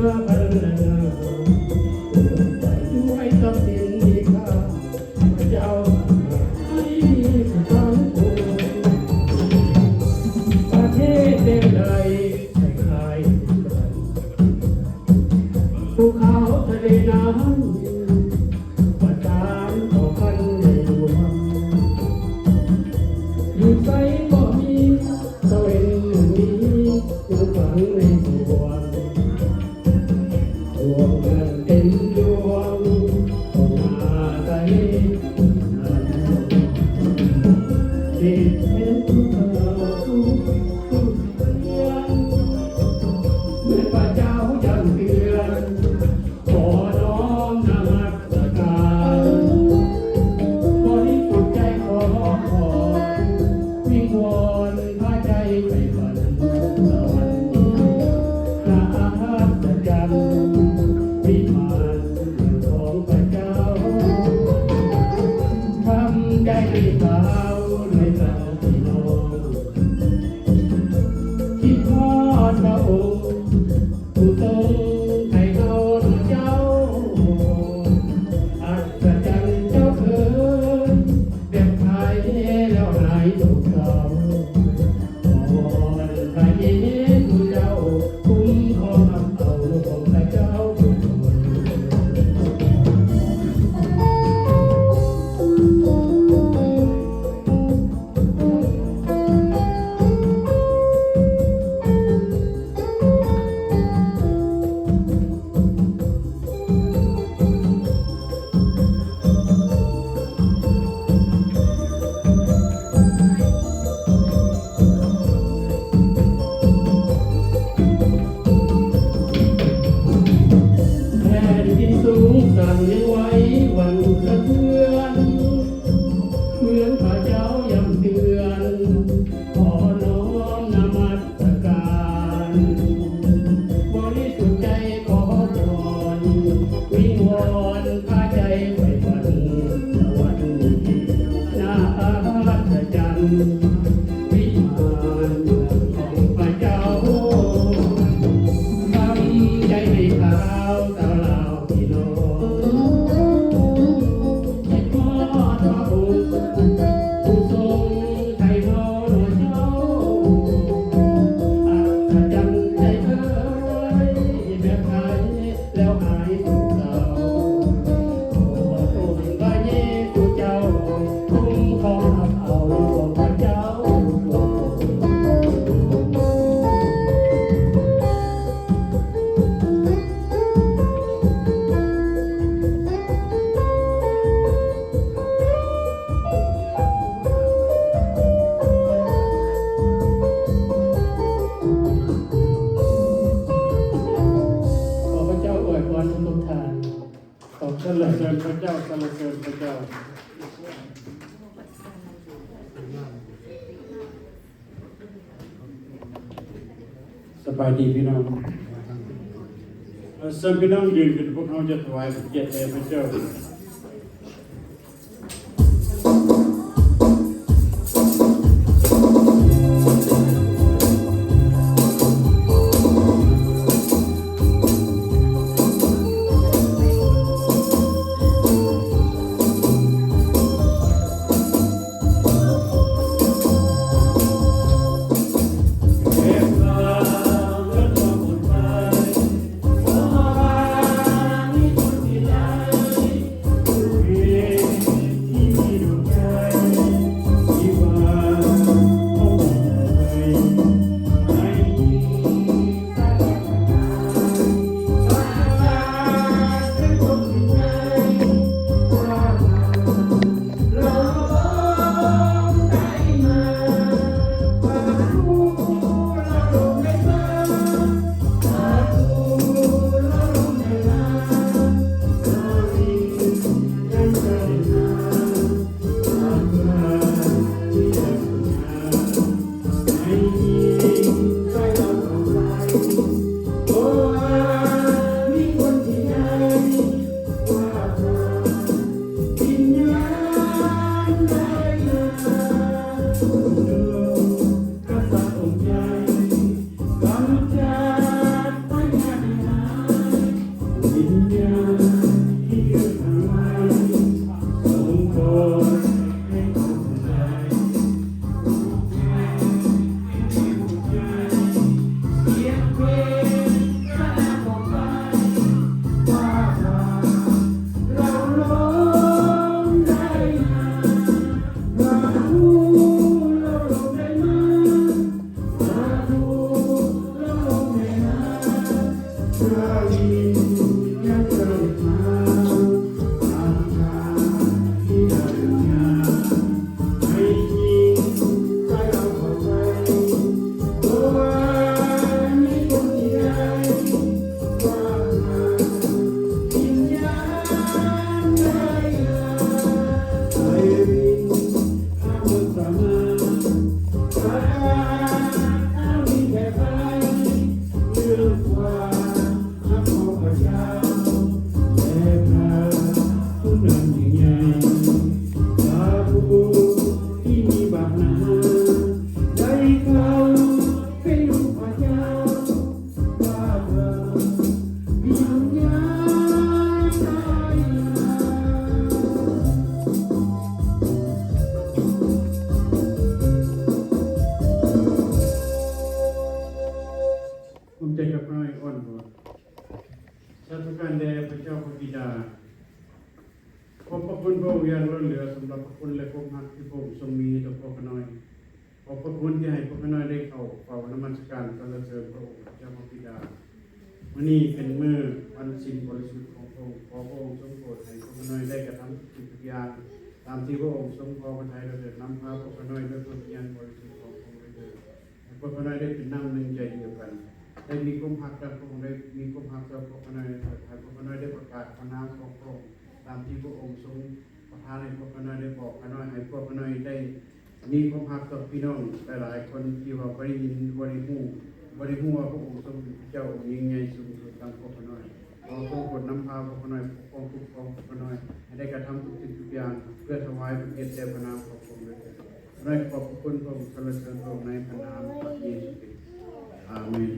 อพันนาด้วยทรัพย์สินมีค่าพระเจ้าให้ทั้งปวงประเทศเดียวใดให้ใครภูเขาทะเลน้ำประทานต่อพันในหลวงอยู่ไสก็มีตะเวนนี้อยู่ฝังในสวงดวงเงินเต็มดวงคงอาศัยจิตเป็นเราทุกเดือนเมื่อพระเจ้ายังเตือนขอน้อมนมัสการบริสุทธิ์ใจขอวิงวอนพระใจไปฝันสวรรค์พระอาจารย์วิมานของพระเจ้าทำใจให้สาวในเราพี่น้องที่ทอดพระองค์ผู้ทรงให้เราเจ้าอัศจรรย์เจ้าเอ๋ยแบบไทยแล้วหายทุกข์เศร้าขอวอนพระเยซูเจ้าคุ้มครองเอาของพระเจ้าทุกคนแผ่นดินสูงสั่นไหวหวั่นสะเทือนเหมือนพระเจ้าย้ำเตือนขอน้อมนมัสการบริสุทธิ์ใจขอพรวิงวอนพระใจไปฝันสวรรค์น่าอัศจรรย์วิมานของพระเจ้าทำใจให้ขาวสาวลาวพี่น้องที่ทอดพระองค์ผู้ทรงไถ่เราเจ้าอัศจรรย์ใจเอ่ยแบบไทยแล้วหายทุกข์เศร้าขอทูลพระเยซูเจ้าคุ้มครองเอาของพระเจ้าทุกคนขอพระเจ้าอวยพรทุกท่านขอสรรเสริญพระเจ้าสรรเสริญพระเจ้าสบายดีพี่น้องเสริมพี่น้องยืนขึ้นพวกเขาจะถวายเกียรติแด่พระเจ้า ผมใจกับพระอ้อนบัวชาติการแด่พระเจ้าพระบิดาขอบพระคุณพระองค์อย่างล้นเหลือสำหรับพระคุณและความรักที่พระองค์ทรงมีต่อพ่อพระน้อยขอบพระคุณที่ให้พ่อพระน้อยได้เข้าเฝ้านมัสการสรรเสริญพระองค์พระเจ้าพระบิดาวันนี้เป็นมื้อวันศีลบริสุทธิ์ของพระองค์ขอพระองค์ทรงโปรดให้พ่อพระน้อยได้กระทำทุกอย่างตามที่พระองค์ทรงพอพระทัยเราเถิดนำพาพ่อพระน้อยด้วยพระวิญญาณบริสุทธิ์ของพระองค์เถิดให้พ่อพระน้อยได้เป็นน้ำหนึ่งใจเดียวกันได้มีความหักกับพระองค์ได้มีความหักกับพระพระน้อยให้พระพระน้อยได้ประกาศพระนามของพระองค์ตามที่พระองค์ทรงประทานให้พระพระน้อยได้บอกพระน้อยให้พระพระน้อยได้มีความหักกับพี่น้องหลายๆคนที่ว่าบริยินบริหูว่าพระองค์ทรงเป็นเจ้าองค์ยิ่งใหญ่สูงสุดตามพระพระน้อยขอทรงโปรดนำพาพระพระน้อยปกป้องคุ้มครองพระพระน้อยให้ได้กระทำทุกสิ่งทุกอย่างเพื่อถวายพระเกียรติแด่พระนามของพระองค์ด้วยเถิดได้ขอบพระคุณพระองค์สรรเสริญพระองค์ในพระนามพระเยซูคริสต์อาเมน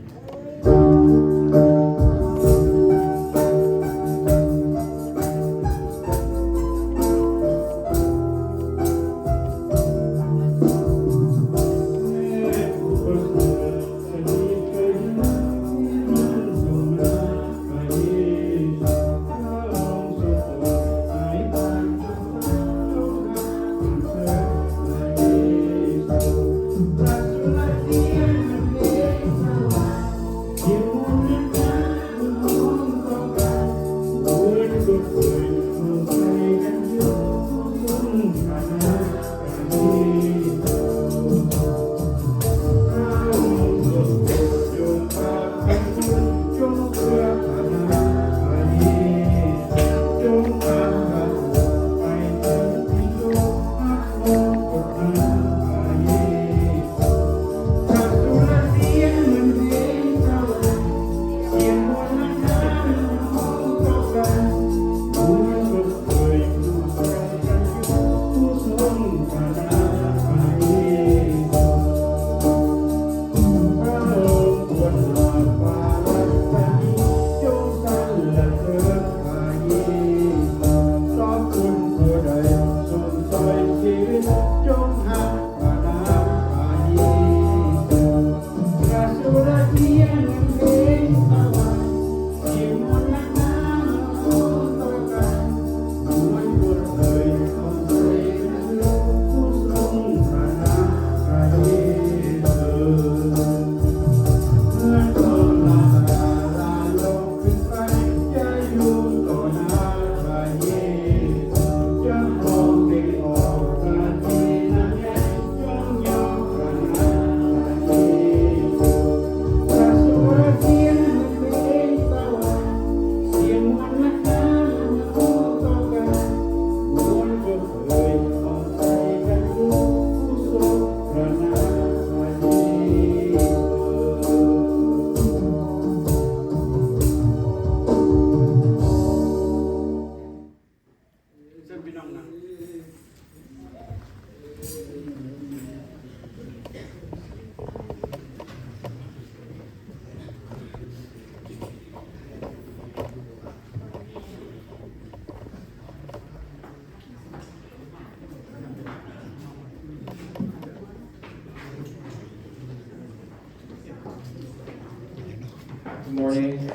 Good morning,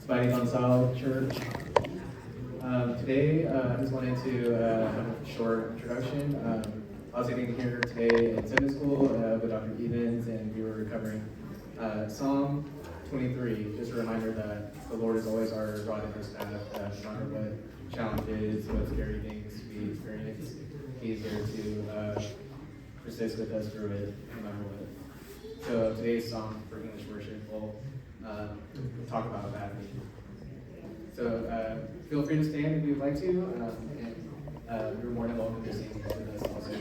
Spidey Gonzalez Church. Today, I just wanted to have a short introduction. I was sitting here today in Sunday school with Dr. Evans, and we were covering Psalm 23, just a reminder that the Lord is always our rod and our staff, that no matter what challenges, what scary things we experience, He's there to persist with us through it, no matter what. So today's song for English worship will talk about that. So feel free to stand if you'd like to, and you're more than welcome to sing with us also.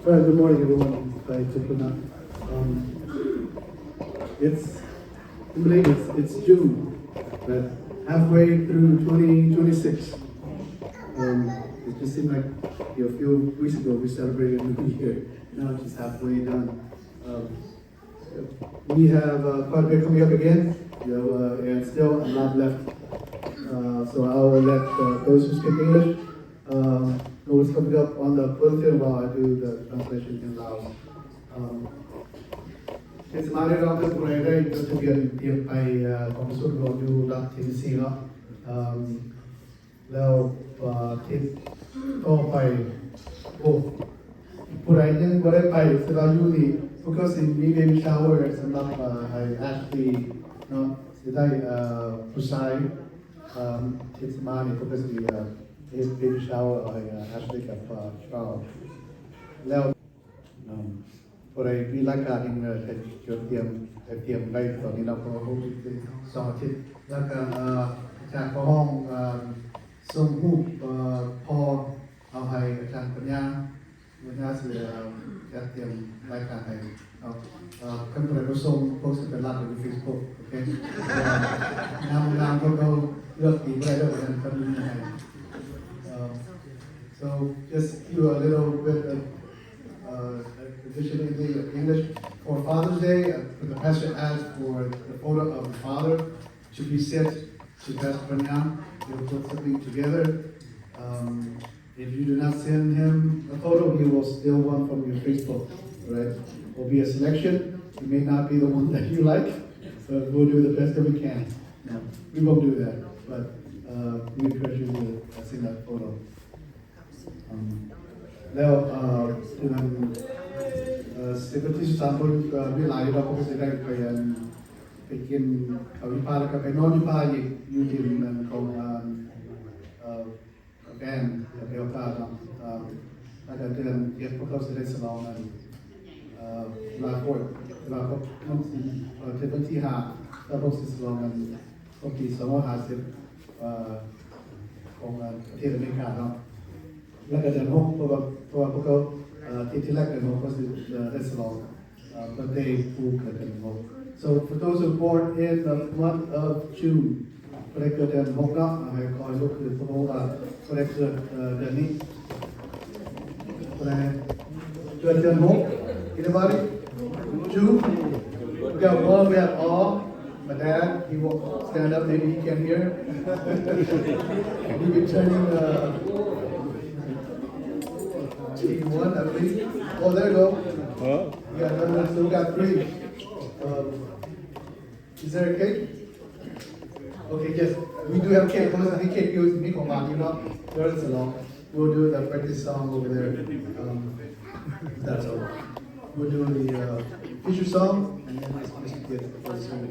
Well, good morning, everyone. Hi, Chipuna. I believe it's June, but halfway through 2026. It just seemed like a few weeks ago we celebrated New Year. Now it's just halfway done. We have quite a bit coming up again, and still a lot left. So I will let those who speak English know what's coming up on the bulletin while I do the translation in Lao. เทศบาลได้รับเรื่องอะไรได้จดทะเบียนเตรียมไปของส่วนรวมอยู่รัฐเทนเนสซีเนาะแล้วทิศต่อไปผู้ใดยังบ่ได้ไปสำหรับอยู่นี่พวกเขาสิมี baby shower สำหรับให้ Ashley เนาะสิได้ผู้ชายเทศบาลนี่พวกเขาสิbaby shower ให้ Ashley กับCharles แล้วผู้ใดมีรายการยังจะเตรียมได้ตอนนี้เราก็2 อาทิตย์แล้วก็จากห้องส่งรูปพอเอาให้อาจารย์ปัญญาสิจะเตรียมรายการให้ขั้นตอนก็ส่งโพสต์เป็นลัดใน Facebook โอเคนามก็เลือกตีไว้ด้วยกันก็มีให้ so just do a little bit of addition in English for Father's Day. The pastor asked for the photo of the father to be sent to Pastor Panya. He'll put something together. If you do not send him a photo, he will steal one from your Facebook. Right? It will be a selection. It may not be the one that you like, but we'll do the best that we can. No, we won't do that, but we encourage you to send that photo. แล้ว10 ที่13คนมีหลายเราก็จะได้ไปกินข้าววิพาแล้วก็ไปนอนวิพาอยู่ที่นั่นของแกนเบลตาแล้วก็เดือนพวกเขาจะได้ฉลองกันลาโคตเราก็ต้องที่5แล้วพวกฉลองกันปี250ของประเทศอเมริกาเนาะแล้วก็เดือน6เพราะว่าพวกเขาที่แรกเดือน6ก็จะได้ฉลองbirthday ผู้เกิดเดือน6 so for those who born in the month of June คนได้เกิดเดือน6เนาะให้คอยยกขึ้นเพราะว่าคนได้เกิดเดือนนี้คนได้เกิดเดือน6 anybody June we got one we have all my dad he will stand up maybe he can hear he be turning 1, I believe. Oh, there you go. Yeah, so we got 3. Is there a cake? Okay, yes. We do have cake. Because I think cake is me from you know. There's a long. We'll do the practice song over there. That's all. We'll do the feature song and then let's get the first song.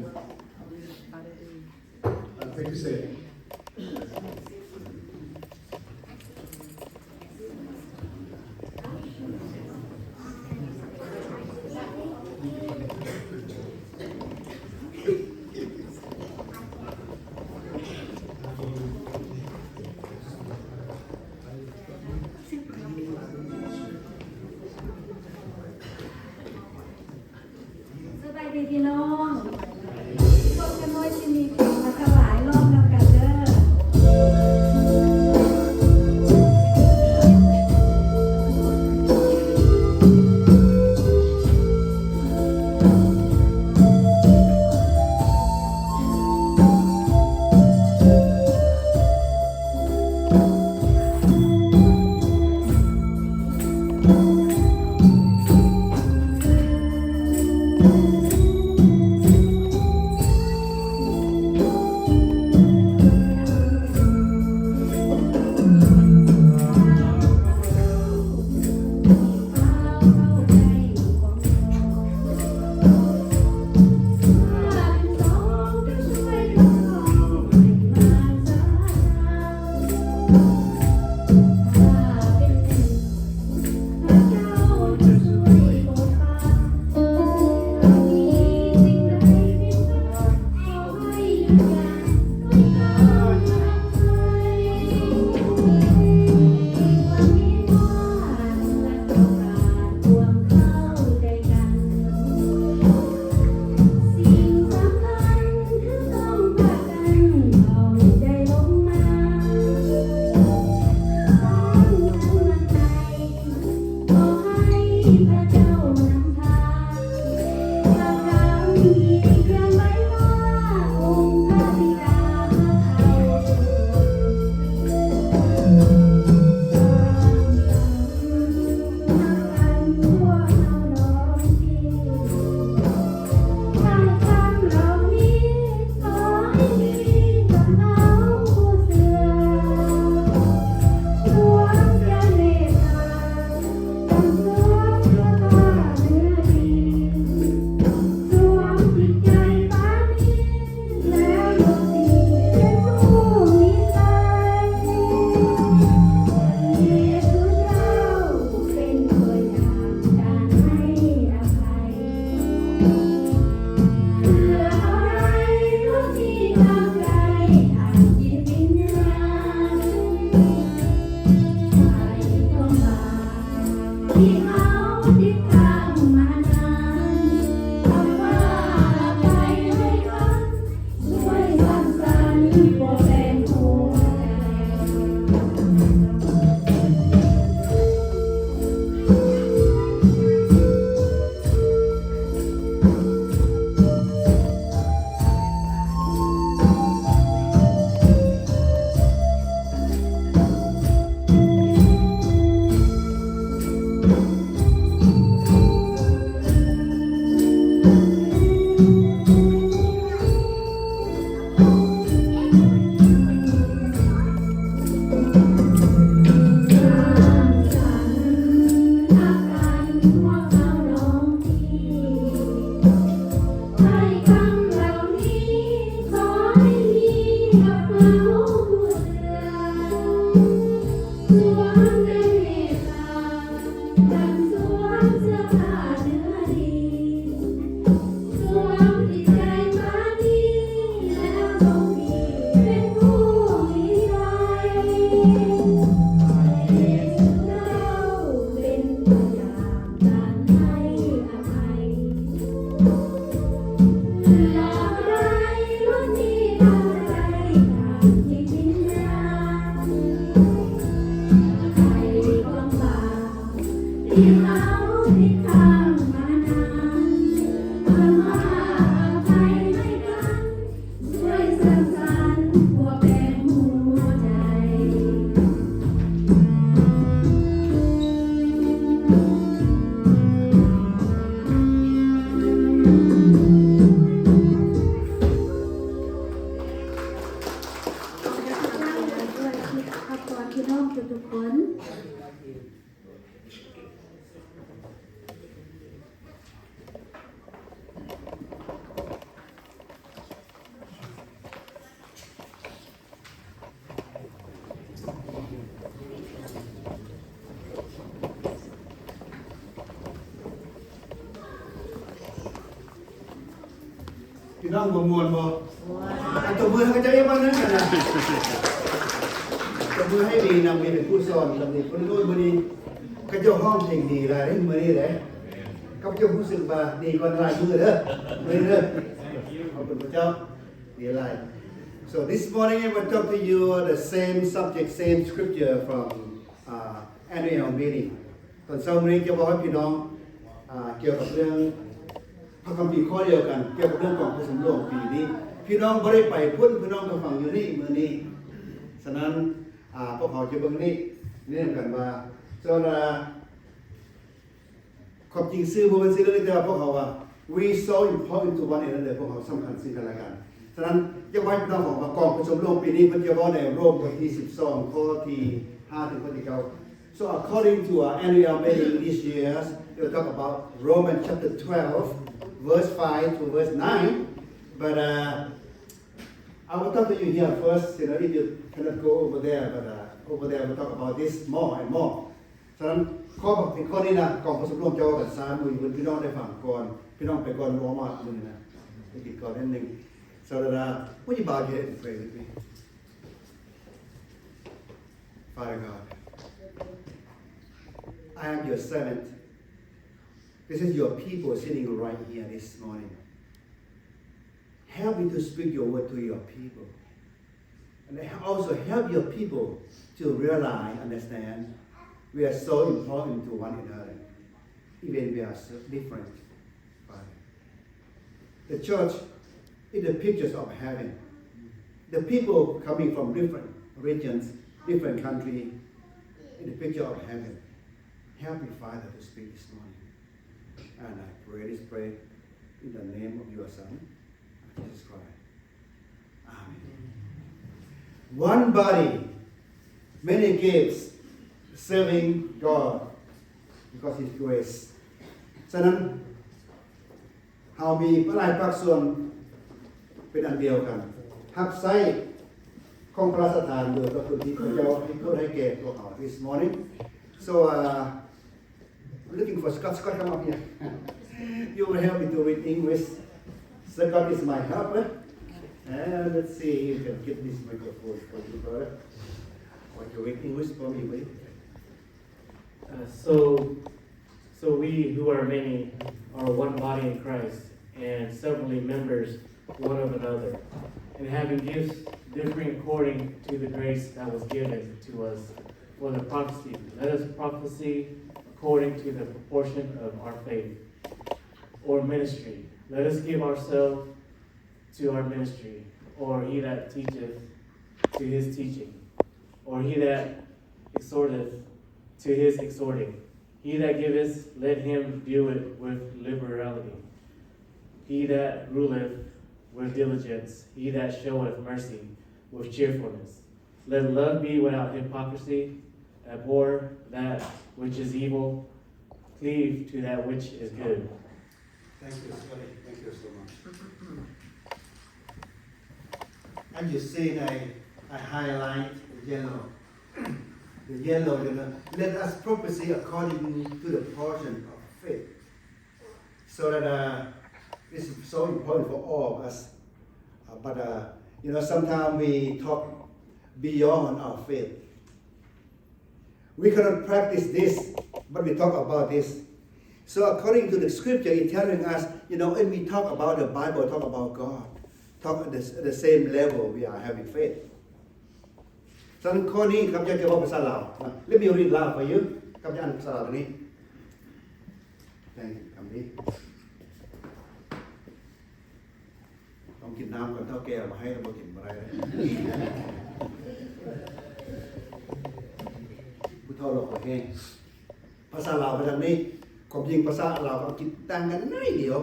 Thank you, say it. พี่น้องพวกกันน้อยที่มีเพลงมาถวายรอบนำกันเด้อ ที่เขาผิดทางมานานเพื่อมาอภัยให้กันช่วยสร้างสรรค์หัวแบ่งหัวใจ ด้วยที่ครอบครัวพี่น้องทุกๆคน พี่น้องบ่ม่วนบ่อันตบมือให้เขาเจ้าอีกบ้างนึงกันนะตบมือให้ดีนำมีเป็นผู้สอนลำนี้คนโน้นมื้อนี้เขาเจ้าห้องเพลงดีหลายมื้อนี้แหละเขาเจ้ารู้สึกว่าดีกว่าหลายมื้อเด้อมื้อนี้เด้อขอบคุณพระเจ้าดีหลาย So this morning I will talk to you the same subject same scripture from annual meeting ตอนเช้ามื้อนี้จะบอกให้พี่น้องเกี่ยวกับเรื่องพระคัมภีร์ข้อเดียวกันเกี่ยวกับเรื่องของพระสมโภชปีนี้พี่น้องบ่ได้ไปพุ่นพี่น้องก็ฟังอยู่นี่มื้อนี้ฉะนั้นพวกเขาจะเบิ่งนี่เรื่องกันว่าส่วนความจริงซื่อบ่เป็นซื่อเลยแต่ว่าพวกเขาว่า we so important to one another พวกเขาสำคัญซึ่งกันและกันฉะนั้นจะไว้พี่น้องของกองพระสมโภชปีนี้เพิ่นจะบอกในโรมบทที่12ข้อที่5ถึงข้อที่9 So according to our annual meeting this year we will talk about Romans chapter 12 verse 5 to verse 9 but I will talk to you here first if you cannot go over there but over there we'll talk about this more and more ฉะนั้นข้อบอกถึงข้อนี้นะกองพระสมโภชจะว่ากัน3มื้อพี่น้องได้ฟังก่อนพี่น้องไปก่อนรอมามื้อนะไปติดก่อนนิดนึง So would you bow your head and pray with me Father God I am your servant This is your people sitting right here this morning. Help me to speak your word to your people. And also help your people to realize, understand, we are so important to one another, even we are so different. Father. The church is the pictures of heaven. The people coming from different regions, different countries, is the picture of heaven. Help me, Father, to speak this morning.And I pray this prayer in the name of your Son, Jesus Christ. Amen. One body, many gifts, serving God because His grace. ฉะนั้นเฮามีหลายภาคส่วนเป็นอันเดียวกันรับใช้ของพระสถานโดยพระคุณที่พระเจ้าให้แก่พวกเรา this morning. So looking for Scott. Scott, come up here. You will help me to read English. Scott is my helper. And let's see if you can get this microphone for you, brother. Want to read English for me, please? So we who are many are one body in Christ and severally members one of another, and having gifts differing according to the grace that was given to us for the prophecy. Let us prophesy according to the proportion of our faith or ministry. Let us give ourselves to our ministry, or he that teacheth to his teaching, or he that exhorteth to his exhorting. He that giveth, let him do it with liberality. He that ruleth with diligence, he that showeth mercy with cheerfulness. Let love be without hypocrisy. Abhor that which is evil, cleave to that which is good. Thank you, Scotty. Thank you so much. As you see, I highlight the yellow. The yellow, let us prophesy according to the portion of faith. So that this is so important for all of us. But sometimes we talk beyond our faith.We cannot practice this, but we talk about this. So according to the scripture, it's telling us, when we talk about the Bible, talk about God, talk at the same level we are having faith. ฉะนั้นข้อนี้ครับจะบอกภาษาลาว Let me read Lao for you ครับจะอ่านภาษาลาวตรงนี้ thank you คำนี้ต้องกินน้ำก่อนเท่าแก่มาให้เราบ่กินบ่ได้เลยผู้เฒ่าเราก็แห้งภาษาลาวไปทางนี้ความจริงภาษาลาวก็คิดต่างกันน้อยเดียว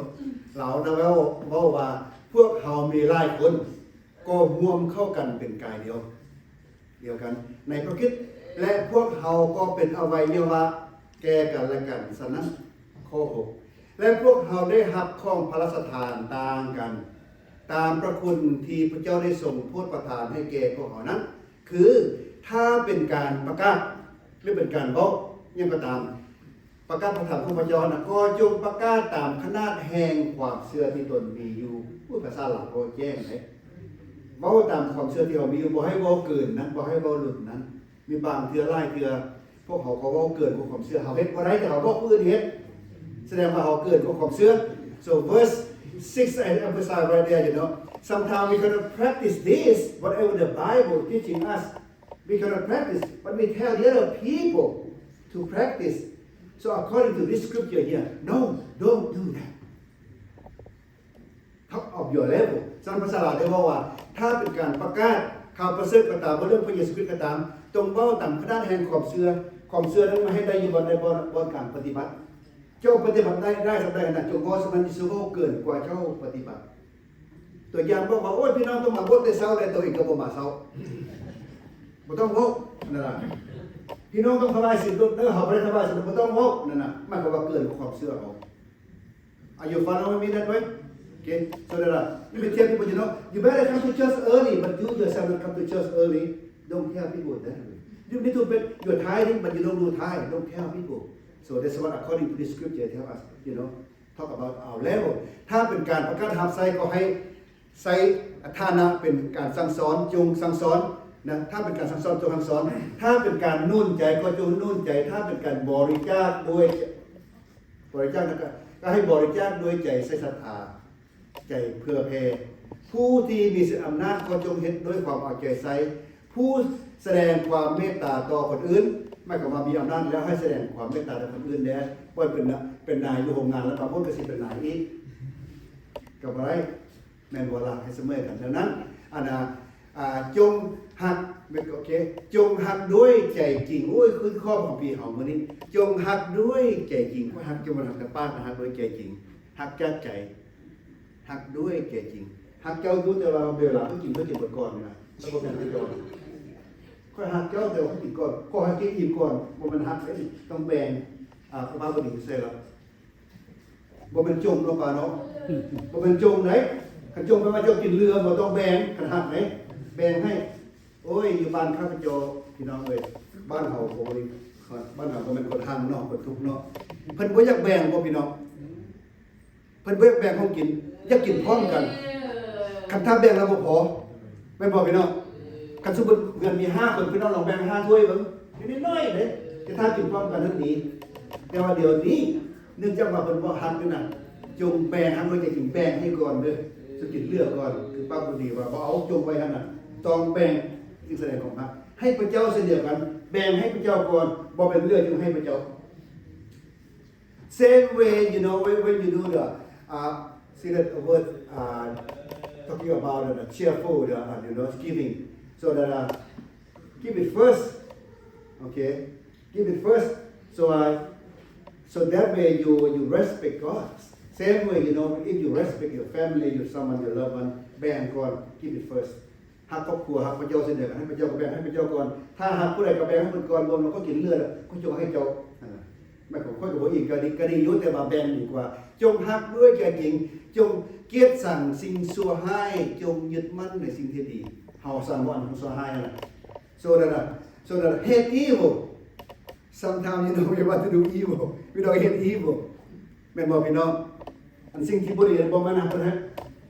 ลาวนะเว้าว่าพวกเฮามีหลายคนก็ร่วมเข้ากันเป็นกายเดียวกันในพระคริสต์และพวกเฮาก็เป็นอวัยวะแก่กันและกันฉะนั้นข้อ6และพวกเฮาได้รับของพระราชทานต่างกันตามพระคุณที่พระเจ้าได้ทรงโปรดประทานให้แก่พวกเฮานั้นคือถ้าเป็นการประกาศหรือเป็นการเว้ายังก็ตามประกาศพระธรรมของพระเจ้านะก็จงประกาศตามขนาดแห่งความเชื่อที่ตนมีอยู่พูดภาษาหลักก็แจ้งเลยเว้าตามความเชื่อที่เรามีอยู่บ่ให้เว้าเกินนั้นบ่ให้เว้าหลุดนั้นมีบางเทื่อหลายเทื่อพวกเขาก็เว้าเกินกว่าความเชื่อเฮาเฮ็ดบ่ได้แต่เขาบอกผู้อื่นเฮ็ดแสดงว่าเฮาเกินกว่าความเชื่อ so verse 6 I emphasize right there sometimes we cannot practice this whatever the Bible teaching us we cannot practice but we tell the other people to practice so according to this scripture here no don't do that top of your level สำภาษาลาวได้ว่าถ้าเป็นการประกาศข่าวประเสริฐก็ตามเรื่องพระเยซูคริสต์ก็ตามตรงเว้าตามขนาดแห่งความเชื่อนั้นมาให้ได้อยู่บนการปฏิบัติเจ้าปฏิบัติได้สำเร็จนะจงเว้าสมันสิเว้าเกินกว่าเจ้าปฏิบัติตัวอย่างบอกว่าโอ้ยพี่น้องต้องมาบวชแต่เช้าแต่ตัวเองก็บ่มาเช้าบ่ต้องเว้านั่นล่ะพี่น้องต้องถวายศีลเด้อเฮาบ่ได้ถวายศีลบ่ต้องเว้านั่นน่ะมันก็ว่าเกินความเชื่อเขาAre you following me that way? Okay, so that let me tell people, you better come to church early, but you yourself don't come to church early. Don't tell people that way. You need to be, you're tithing, but you don't do tithe. Don't tell people. So that's what according to the scripture tell us, talk about our level. ถ้าเป็นการประกาศหับไซก็ให้ใส่ฐานะเป็นการสั่งสอนจงสั่งสอนนะถ้าเป็นการสั่งสอนจงสั่งสอนถ้าเป็นการนุ่นใจก็จงนุ่นใจถ้าเป็นการบริจาคด้วยบริจาคนะครับก็ให้บริจาคด้วยใจใส่ศรัทธาใจเพื่อแผ่ผู้ที่มีอำนาจก็จงเฮ็ดด้วยความเอาใจใส่ผู้แสดงความเมตตาต่อคนอื่นไม่ก็มามีอำนาจแล้วให้แสดงความเมตตาต่อคนอื่นแล้วว่าเป็นนายอยู่โรงงานแล้วบางคนก็สิเป็นนายอีกก็บ่ได้แม่นบ่ล่ะให้เสมอกันดังนั้นจงหักโอเคจงหักด้วยใจจริงโอ้ยคือข้อของพี่เฮามื้อนี้จงหักด้วยใจจริงบ่หักจงบ่หักกับปากนะหักด้วยใจจริงหักจากใจหักด้วยใจจริงหักเจ้ารู้แต่ว่าเวลากินเบิดก่อนนะแล้วบ่แม่นไปก่อนก็หักเจ้าแต่ว่ากินก่อนก็ให้กินอิ่มก่อนบ่มันหักต้องแบ่งพระบาทบ่ดีเสียแล้วบ่เป็นจงเนาะป่าเนาะบ่เป็นจงไหนคันจงไปว่าเจ้ากินเรือบ่ต้องแบ่งคันหักไหนแบ่งให้โอ้ยอยู่บ้านข้าพเจ้าพี่น้องเอ้ยบ้านเฮาบ่ได้บ้านเฮาก็เป็นคนหังเนาะคนทุกข์เนาะเพิ่นบ่อยากแบ่งบ่พี่น้องเพิ่นบ่อยากแบ่งของกินอยากกินพร้อมกันคันถ้าแบ่งแล้วบ่พอแม่นบ่พี่น้องคันสมมุติเงินมี5คนพี่น้องลองแบ่ง5ถ้วยเบิ่งนิดน้อยเด้แต่ถ้ากินพร้อมกันนั้นดีแต่ว่าเดี๋ยวนี้เนื่องจากว่าเพิ่นบ่หักกันน่ะจงแบ่งหักไว้จะกินแบ่งให้ก่อนเด้อจะกินเลือกก่อนคือป้าบ่ดีว่าบ่เอาจงไว้หั่นน่ะต้องแบ่งที่แสดงของพระให้พระเจ้าเช่นเดียวกันแบ่งให้พระเจ้าก่อนบ่เป็นเลือกจงให้พระเจ้า Same way when you do the see that word talking about the cheerful giving so that give it first okay give it first so that way you respect God same way if you respect your family your someone your loved one แบ่งก่อน give it first หักครอบครัวหักพระเจ้าเช่นเดียวกันให้พระเจ้าก็แบ่งให้พระเจ้าก่อนถ้าหักผู้ใดก็แบ่งให้คนก่อนรวมแล้วก็กินเลือดก็จงให้เจ้าไม่ของค่อยกับบ่อีกก็ดีอยู่แต่ว่าแบ่งดีกว่าจงหักด้วยใจจริงจงเกลียดชังสิ่งชั่วร้ายจงยึดมั่นในสิ่งที่ดีเฮาสั่งว่าอันชั่วร้ายน่ะ so that hate evil sometimes we want to do evil we don't hate evil แม่นบ่พี่น้องอันสิ่งที่บ่ดีบ่แม่นเพิ่นให้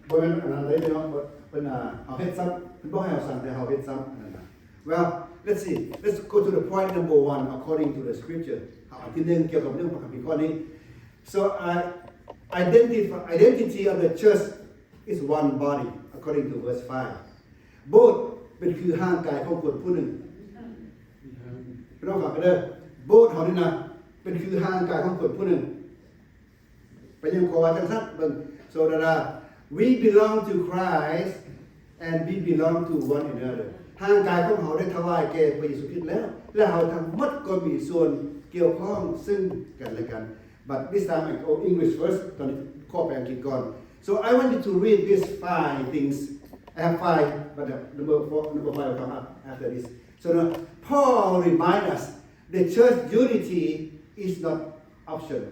บ่แม่นอันนั้นเลยพี่น้องเพิ่นเฮาเฮ็ดซ้ำเพิ่นบ่ให้เฮาสั่งแต่เฮาเฮ็ดซ้ำนั่นน่ะ well let's go to the point number 1 according to the scripture ที่1เกี่ยวกับเรื่องพระคัมภีร์ข้อนี้ so identity of the church is one body according to verse 5 both เป็นคือร่างกายของคนผู้หนึ่งพี่น้องฟังกันเด้อ both เฮานี่นะเป็นคือร่างกายของคนผู้หนึ่ง ยังขอว่าจังซั่นเบิ่ง so that we belong to Christ and we belong to one another ร่างกายของเฮาได้ถวายแก่พระเยซูคริสต์แล้วและเฮาทั้งหมดก็มีส่วนเกี่ยวข้องซึ่งกันและกัน but this time I go English first ตอนนี้ขอแปลอังกฤษก่อน so I want you to read these 5 things I have 5 but number 5 will come up after this so now Paul reminds us the church unity is not optional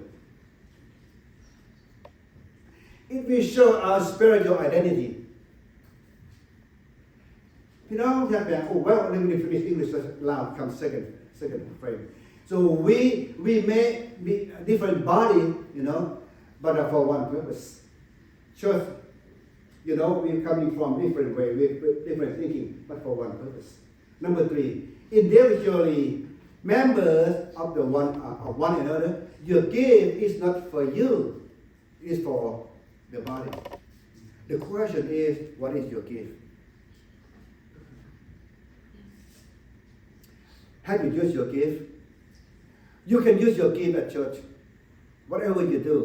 it will show our spiritual identity พี่น้องอยากแบ่ง oh well let me finish English loud come second frame so we may be different body you know but for one purpose church you know we coming from different way with different thinking but for one purpose number 3 individually members of the one another your gift is not for you it is for the body the question is what is your gift have you used your gift you can use your gift at church whatever you do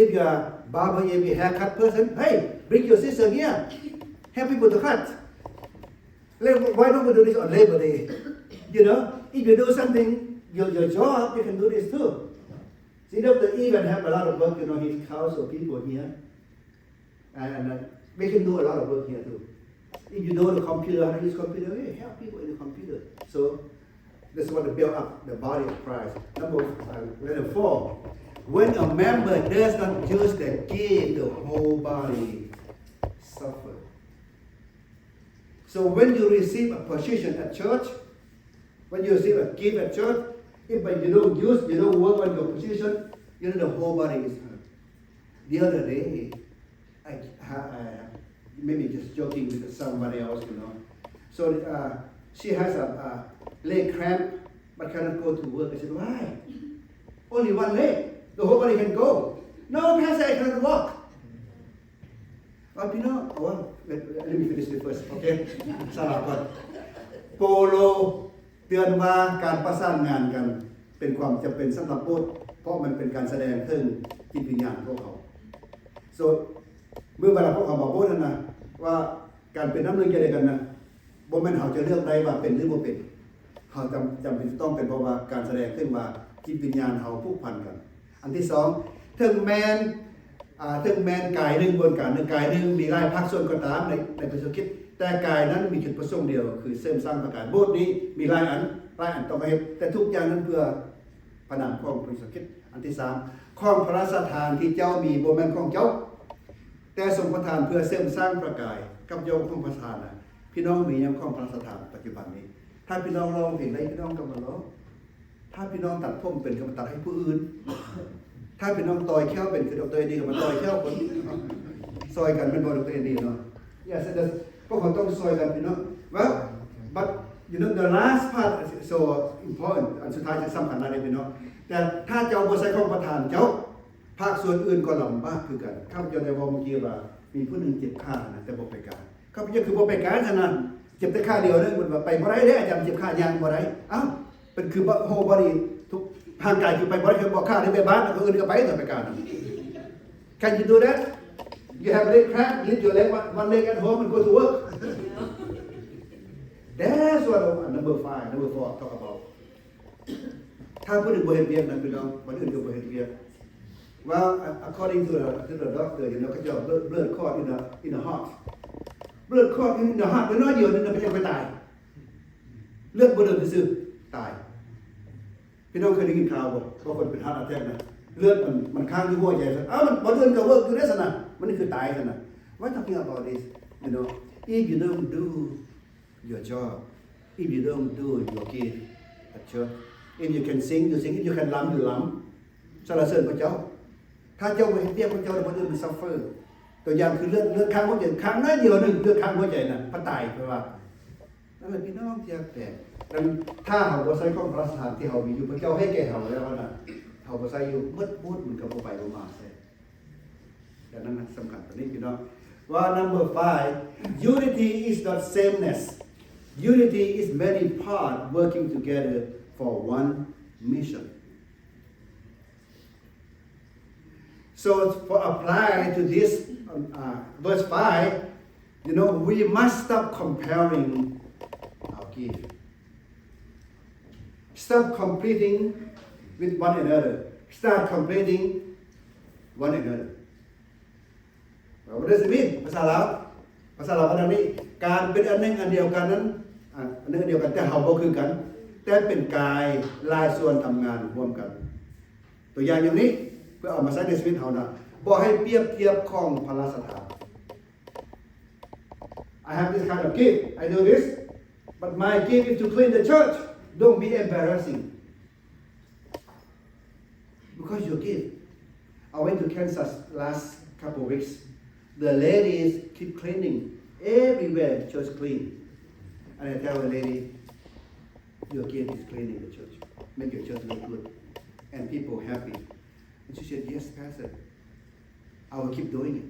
if you are barber if you haircut person hey bring your sister here help people to cut why don't we do this on Labor Day you know if you do something your job you can do this too see Dr. Evan have a lot of work you know his counsel people here and we can do a lot of work here too if you know the computer how to use computer hey, help people in the computer so that's what to build up the body of Christ number 4 when a member does not use the gift the whole body suffer so when you receive a position at church when you receive a gift at church if you don't use you don't work on your position you know the whole body is hurt the other day I maybe just joking with somebody else you know so she has a leg cramp but cannot go to work I said why only one leg the whole body can go no pastor I cannot walk but you know let me finish this first okay สลับก่อนโปโลเตือนว่าการประสานงานกันเป็นความจำเป็นสำหรับโบสถ์เพราะมันเป็นการแสดงถึงจิตวิญญาณของเขา so เมื่อเวลาพวกเขาบอกโบสถ์นั่นนะว่าการเป็นน้ำหนึ่งใจเดียวกันนะบ่แม่นเฮาจะเลือกได้ว่าเป็นหรือบ่เป็นเฮาจำเป็นต้องเป็นเพราะว่าการแสดงขึ้นว่าจิตวิญญาณเฮาผูกพันกันอันที่2ถึงแม้นกายหนึ่งบนกายหนึ่งกายหนึ่งมีหลายภาคส่วนก็ตามในพระคิดแต่กายนั้นมีจุดประสงค์เดียวคือเสริมสร้างประการโบสถ์นี้มีหลายอันต้องไปแต่ทุกอย่างนั้นเพื่อพระนามของพระคริสต์อันที่3ของพระราชทานที่เจ้ามีบ่แม่นของเจ้าแต่ทรงประทานเพื่อเสริมสร้างประกายกับโยมของประธานน่ะพี่น้องมียังของพระราชทานปัจจุบันนี้ถ้าพี่น้องร้องเพลงได้พี่น้องก็มาร้องถ้าพี่น้องตัดผมเป็นก็มาตัดให้ผู้อื่นถ้าพี่น้องต่อยแค้วเป็นคือดร.ดีก็มาต่อยแค้วคนซอยกันเป็นบ่ดร.ดีเนาะ yes it does พวกเขาต้องซอยกันพี่น้อง well but you know the last part is so important อันสุดท้ายจะสำคัญอะไรพี่น้องแต่ถ้าเจ้าบ่ใส่ของประธานเจ้าภาคส่วนอื่นก็ลำบากคือกันข้าพเจ้าได้บอกเมื่อกี้ว่ามีผู้นึงเจ็บขานะแต่บ่ไปการข้าพเจ้าคือบ่ไปการฉะนั้นเจ็บแต่ขาเดียวนึงมันว่าไปบ่ได้เด้อาจารย์เจ็บขาอย่างบ่ได้เอ้าเป็นคือโฮบอดี้ทุกทางกายคือไปบ่ได้คือบ่ขาได้ไปบ้านแล้วก็อื่นก็ไปแต่ไปการ Can you do that you have leg cramp lift your leg one leg at home and go to work that's what number 4 talk about ถ้าผู้นึงบ่เฮ็ดเวียกนั้นพี่น้องคนอื่นก็บ่เฮ็ดเวียกwell according to the doctor you know เขาจะ blood clot in the heart blood clot in the heart น้อยเดียวนึงมันจะไปตายเลือดบ่เดินซื่อตายพี่น้องเคยได้ยินข่าวบ่ว่าคนเป็น heart attack นะเลือดมันค้างอยู่หัวใจซะมันบ่เดินก็เวิร์กอยู่ได้ซั่นน่ะมันนี่คือตายซั่นน่ะ Why talking about this you know if you don't do your job if you don't do your gift at church if you can sing you sing if you can ล้ำอยู่ล้ำสรรเสริญพระเจ้าถ้าเจ้าไม่เรียกพระเจ้าคนอื่นมันซัฟเฟอร์ตัวอย่างคือเลือดข้างหัวใจข้างน้อยเดียวนึงเลือดข้างหัวใจน่ะพระตายเพราะว่านั่นแหละพี่น้องที่แต่ถ้าเฮาบ่ใส่ของพระสถานที่เฮามีอยู่พระเจ้าให้แก่เฮาแล้วน่ะเฮาบ่ใส่อยู่มืดมันก็บ่ไปบ่มาใช่ดังนั้นสำคัญตรงนี้พี่น้องว่า number 5 unity is not sameness unity is many parts working together for one mission So for apply to this verse 5, you know, we must stop comparing our gift. Stop competing with one another. Start completing one another. What does it mean? ภาษาลาวว่าดังนี้การเป็นอันหนึ่งอันเดียวกันนั้นอันหนึ่งอันเดียวกันแต่เฮาบ่คือกันแต่เป็นกายหลายส่วนทำงานร่วมกันตัวอย่างอย่างนี้เพื่อเอามาใช้ในชีวิตเฮานะบ่ให้เปรียบเทียบของพระราชทาน I have this kind of gift I do this but my gift is to clean the church don't be embarrassing because your gift I went to Kansas last couple of weeks the ladies keep cleaning everywhere church clean and I tell the lady your gift is cleaning the church make your church look good and people happy and she said yes pastor I will keep doing it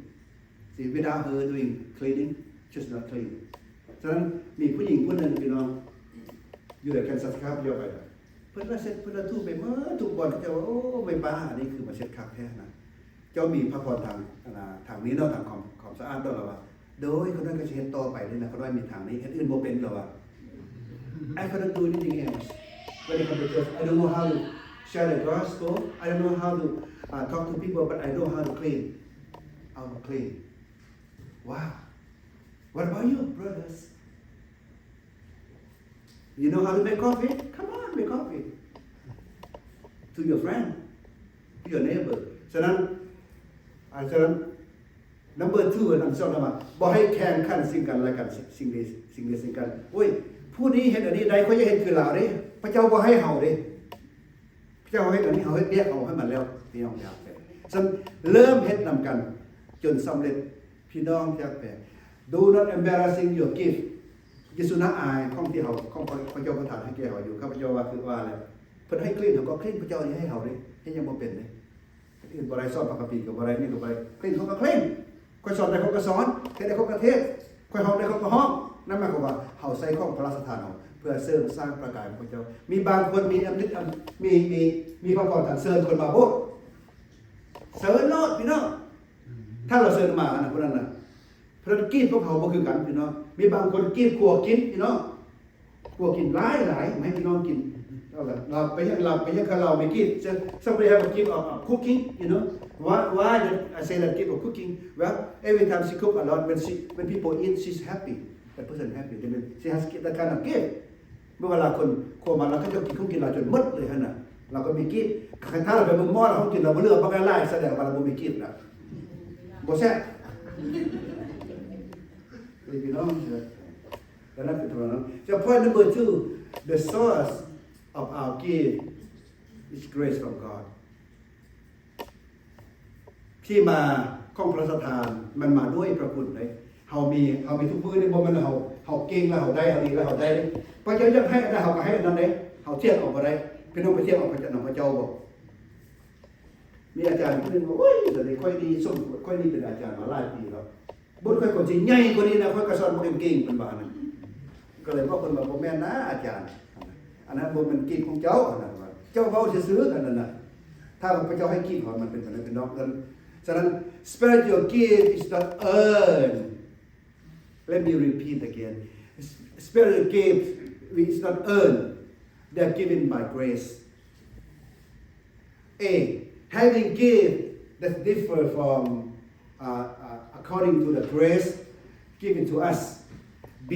see without her doing cleaning just not clean ฉะนั้นมีผู้หญิงคนนึงพี่น้องอยู่ในแคนซัสครับเดียวไปเพิ่นละเสร็จเพิ่นละทูไปเมื่อทุกวันเจ้าโอ้ไม่บ้าอันนี้คือมาเช็ดคักแท้นะเจ้ามีพระพรทางนี้เนาะทางความสะอาดต้องระว่าโดยคนนั้นก็จะเฮ็ดต่อไปเลยนะคนนั้นมีทางนี้เฮ็ดอื่นบ่เป็นหรอกว่า I couldn't do anything else when it comes to church I don't know how to share the gospel I don't know how to talk to people but I know how to clean I will clean wow what about you brothers you know how to make coffee come on make coffee to your friend to your neighbor ฉะนั้นnumber 2อันสองว่าบ่ให้แข่งขันสิ่งกันและกันสิ่งใดสิ่งกันโอ้ยผู้นี้เฮ็ดอันนี้ใดเขาจะเฮ็ดคือเราเด้พระเจ้าบ่ให้เฮาเด้พระเจ้าเฮ็ดอันนี้เฮาเฮ็ดเรียกเอาให้มันแล้วพี่น้องครับฉะนั้นเริ่มเฮ็ดนำกันจนสำเร็จพี่น้องครับDo not embarrassing your gift อย่าสุนะอายของที่เฮาของพระเจ้าประทานให้แก่เฮาอยู่ข้าพเจ้าว่าคือว่าแล้วเพิ่นให้คลีนเฮาก็คลีนพระเจ้านี่ให้เฮาเด้เฮ็ดยังบ่เป็นเด้อื่นบ่ได้สอนพระคัมภีร์ก็บ่ได้นี่ก็บ่ได้คลีนเขาก็คลีนค่อยสอนได้เขาก็สอนเทศได้เขาก็เทศค่อยเฮาได้เขาก็ฮ้องนั่นหมายความว่าเฮาใส่ของพระราชทานเฮาเพื่อเสริมสร้างประกายของพระเจ้ามีบางคนมีอำนาจมีพระพรทางเสริญคนมาโบสถ์เสริญโลดพี่น้องถ้าเราเสริญมาอันนั้นคนนั้นน่ะเพราะกินพวกเขาบ่คือกันพี่น้องมีบางคนกินกลัวกินพี่น้องกลัวกินหลายไม่ให้พี่น้องกินเราไปยังเราไม่กิน somebody have a gift of cooking you know why did I say that gift of cooking well every time she cook a lot when people eat she's happy that person happy she has that kind of gift เมื่อเวลาคนโคมาแล้วเขาจะกินเราจนหมดเลยฮะน่ะเราก็มีกินถ้าเราไปเมืองมอเรากินเราบ่เหลือบ่ได้หลายแสดงว่าเราบ่มีกินน่ะบ่แซ่บพี่น้องแล้วนั่นเป็นตัวนั้น So point number 2 the source of our gift is grace from God ที่มาของพระราชทานมันมาด้วยพระคุณเลยเฮามีทุกมื้อนี่บ่แม่นเฮาเก่งแล้วเฮาได้เฮาดีแล้วเฮาได้พระเจ้าอยากให้อันใดเฮาก็ให้อันนั้นเด้เฮาเทียบออกบ่ได้พี่น้องไปเทียบออกพระเจ้าบ่มีอาจารย์คนนึงว่าโอ้ยแต่ค่อยดีส่งค่อยดีเป็นอาจารย์มาหลายปีแล้วบ่ค่อยคนสิใหญ่กว่านี้นะค่อยก็สอนบ่เก่งๆเพิ่นว่านั่นก็เลยว่าเพิ่นว่าบ่แม่นนะอาจารย์อันนั้นบ่แม่นกิจของเจ้าอันนั้นว่าเจ้าเว้าซื่อๆกันนั่นน่ะถ้าพระเจ้าให้กิจของมันเป็นเป็นนอกนั้นฉะนั้น spiritual gift is not earned let me repeat again spiritual gift is not earned they are given by grace A having gift that differ from according to the grace given to us. B.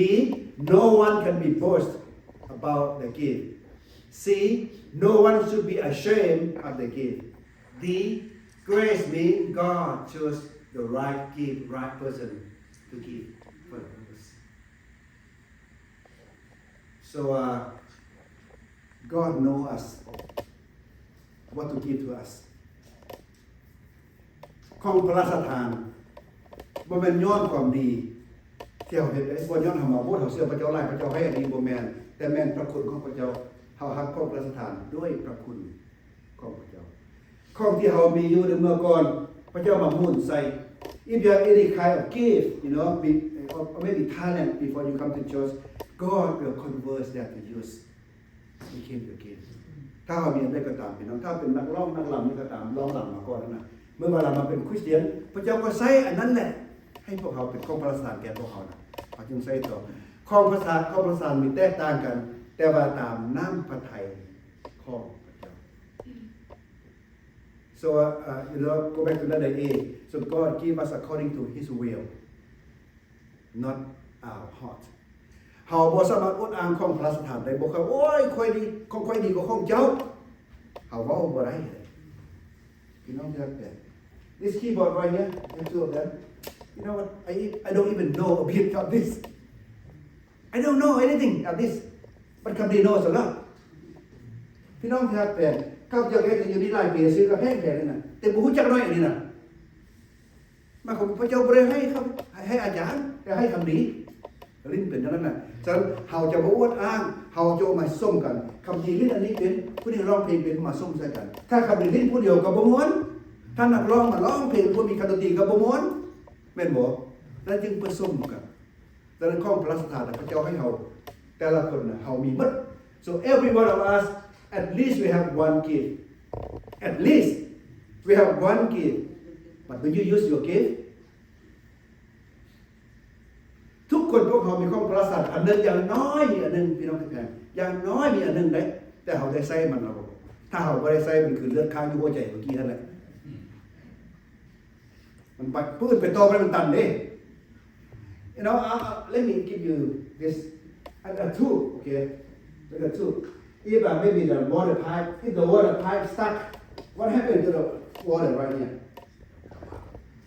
No one can be boast about the gift. C. No one should be ashamed of the gift. D. Grace means God chose the right gift, right person to give for the purpose. So God knows us what to give to us. ของพระราชทานบ่แม่นย้อนความดีที่เฮาเฮ็ดได้บ่ย้อนเฮามาโบสถ์เฮาเชื่อพระเจ้าหลายพระเจ้าให้อันนี้บ่แม่นแต่แม่นพระคุณของพระเจ้าเฮาฮักของพระราชทานด้วยพระคุณของพระเจ้าของที่เฮามีอยู่ในเมื่อก่อนพระเจ้ามาหมุนใส่ if you have any kind of gift you know or maybe talent before you come to church God will convert that to use became your gift ถ้าเฮามีอะไรก็ตามพี่น้องถ้าเป็นนักร้องนักรำนี่ก็ตามร้องรำมาก่อนนะ เมื่อเวลามาเป็นคริสเตียนพระเจ้าก็ใช้อันนั้นแหละให้พวกเขาเป็นของประสานแก่พวกเขานะเขาจึงใช้ต่อของประสานมีแตกต่างกันแต่ว่าตามน้ำพระทัยของพระเจ้า so go back to that A so God give us according to His will not our heart เฮาบ่สามารถอดอ้างของพระสถานได้บ่ครับโอ้ยค่อยดีของค่อยดีกว่าของเจ้าเฮาเว้าบ่ได้พี่น้องครับ this keyboard right here and two of them you know what I don't even know a bit of this I don't know anything of this but company knows a lot พี่น้องครับข้าพเจ้าเฮ็ดอยู่นี่หลายปีซื้อกระแพงแพงนั่นน่ะแต่บ่ฮู้จักน้อยอันนี้น่ะมาของพระเจ้าบ่ได้ให้ครับให้อาจารย์แต่ให้คำดีลิ้นเป็นเท่านั้นน่ะฉะนั้นเฮาจะบ่อวดอ้างเฮาจะมาส้มกันคำดีลิ้นอันนี้เป็นผู้นี้ร้องเพลงเป็นมาส้มใส่กันถ้าคำดีลิ้นผู้เดียวก็บ่ม่วนถ้านักร้องมาร้องเพลงผู้มีคำดนตรีก็บ่ม่วนแม่นบ่แล้วจึงผสมกันดังนั้นของพระสถานพระเจ้าให้เฮาแต่ละคนน่ะเฮามีหมด so every one of us at least we have one gift at least we have one gift but when you use your gift ทุกคนพวกเขามีของพระสถานอันนึงอย่างน้อยมีอันนึงพี่น้องแท้ๆอย่างน้อยมีอันนึงได้แต่เฮาได้ใช้มันเอาถ้าเฮาบ่ได้ใช้มันคือเลือดข้างอยู่หัวใจเมื่อกี้นั่นแหละมันปัดปื้นไปต่อมันตันเด้ you know let me give you this a tool okay like a tool if maybe the water pipe if the water pipe stuck what happened to the water right here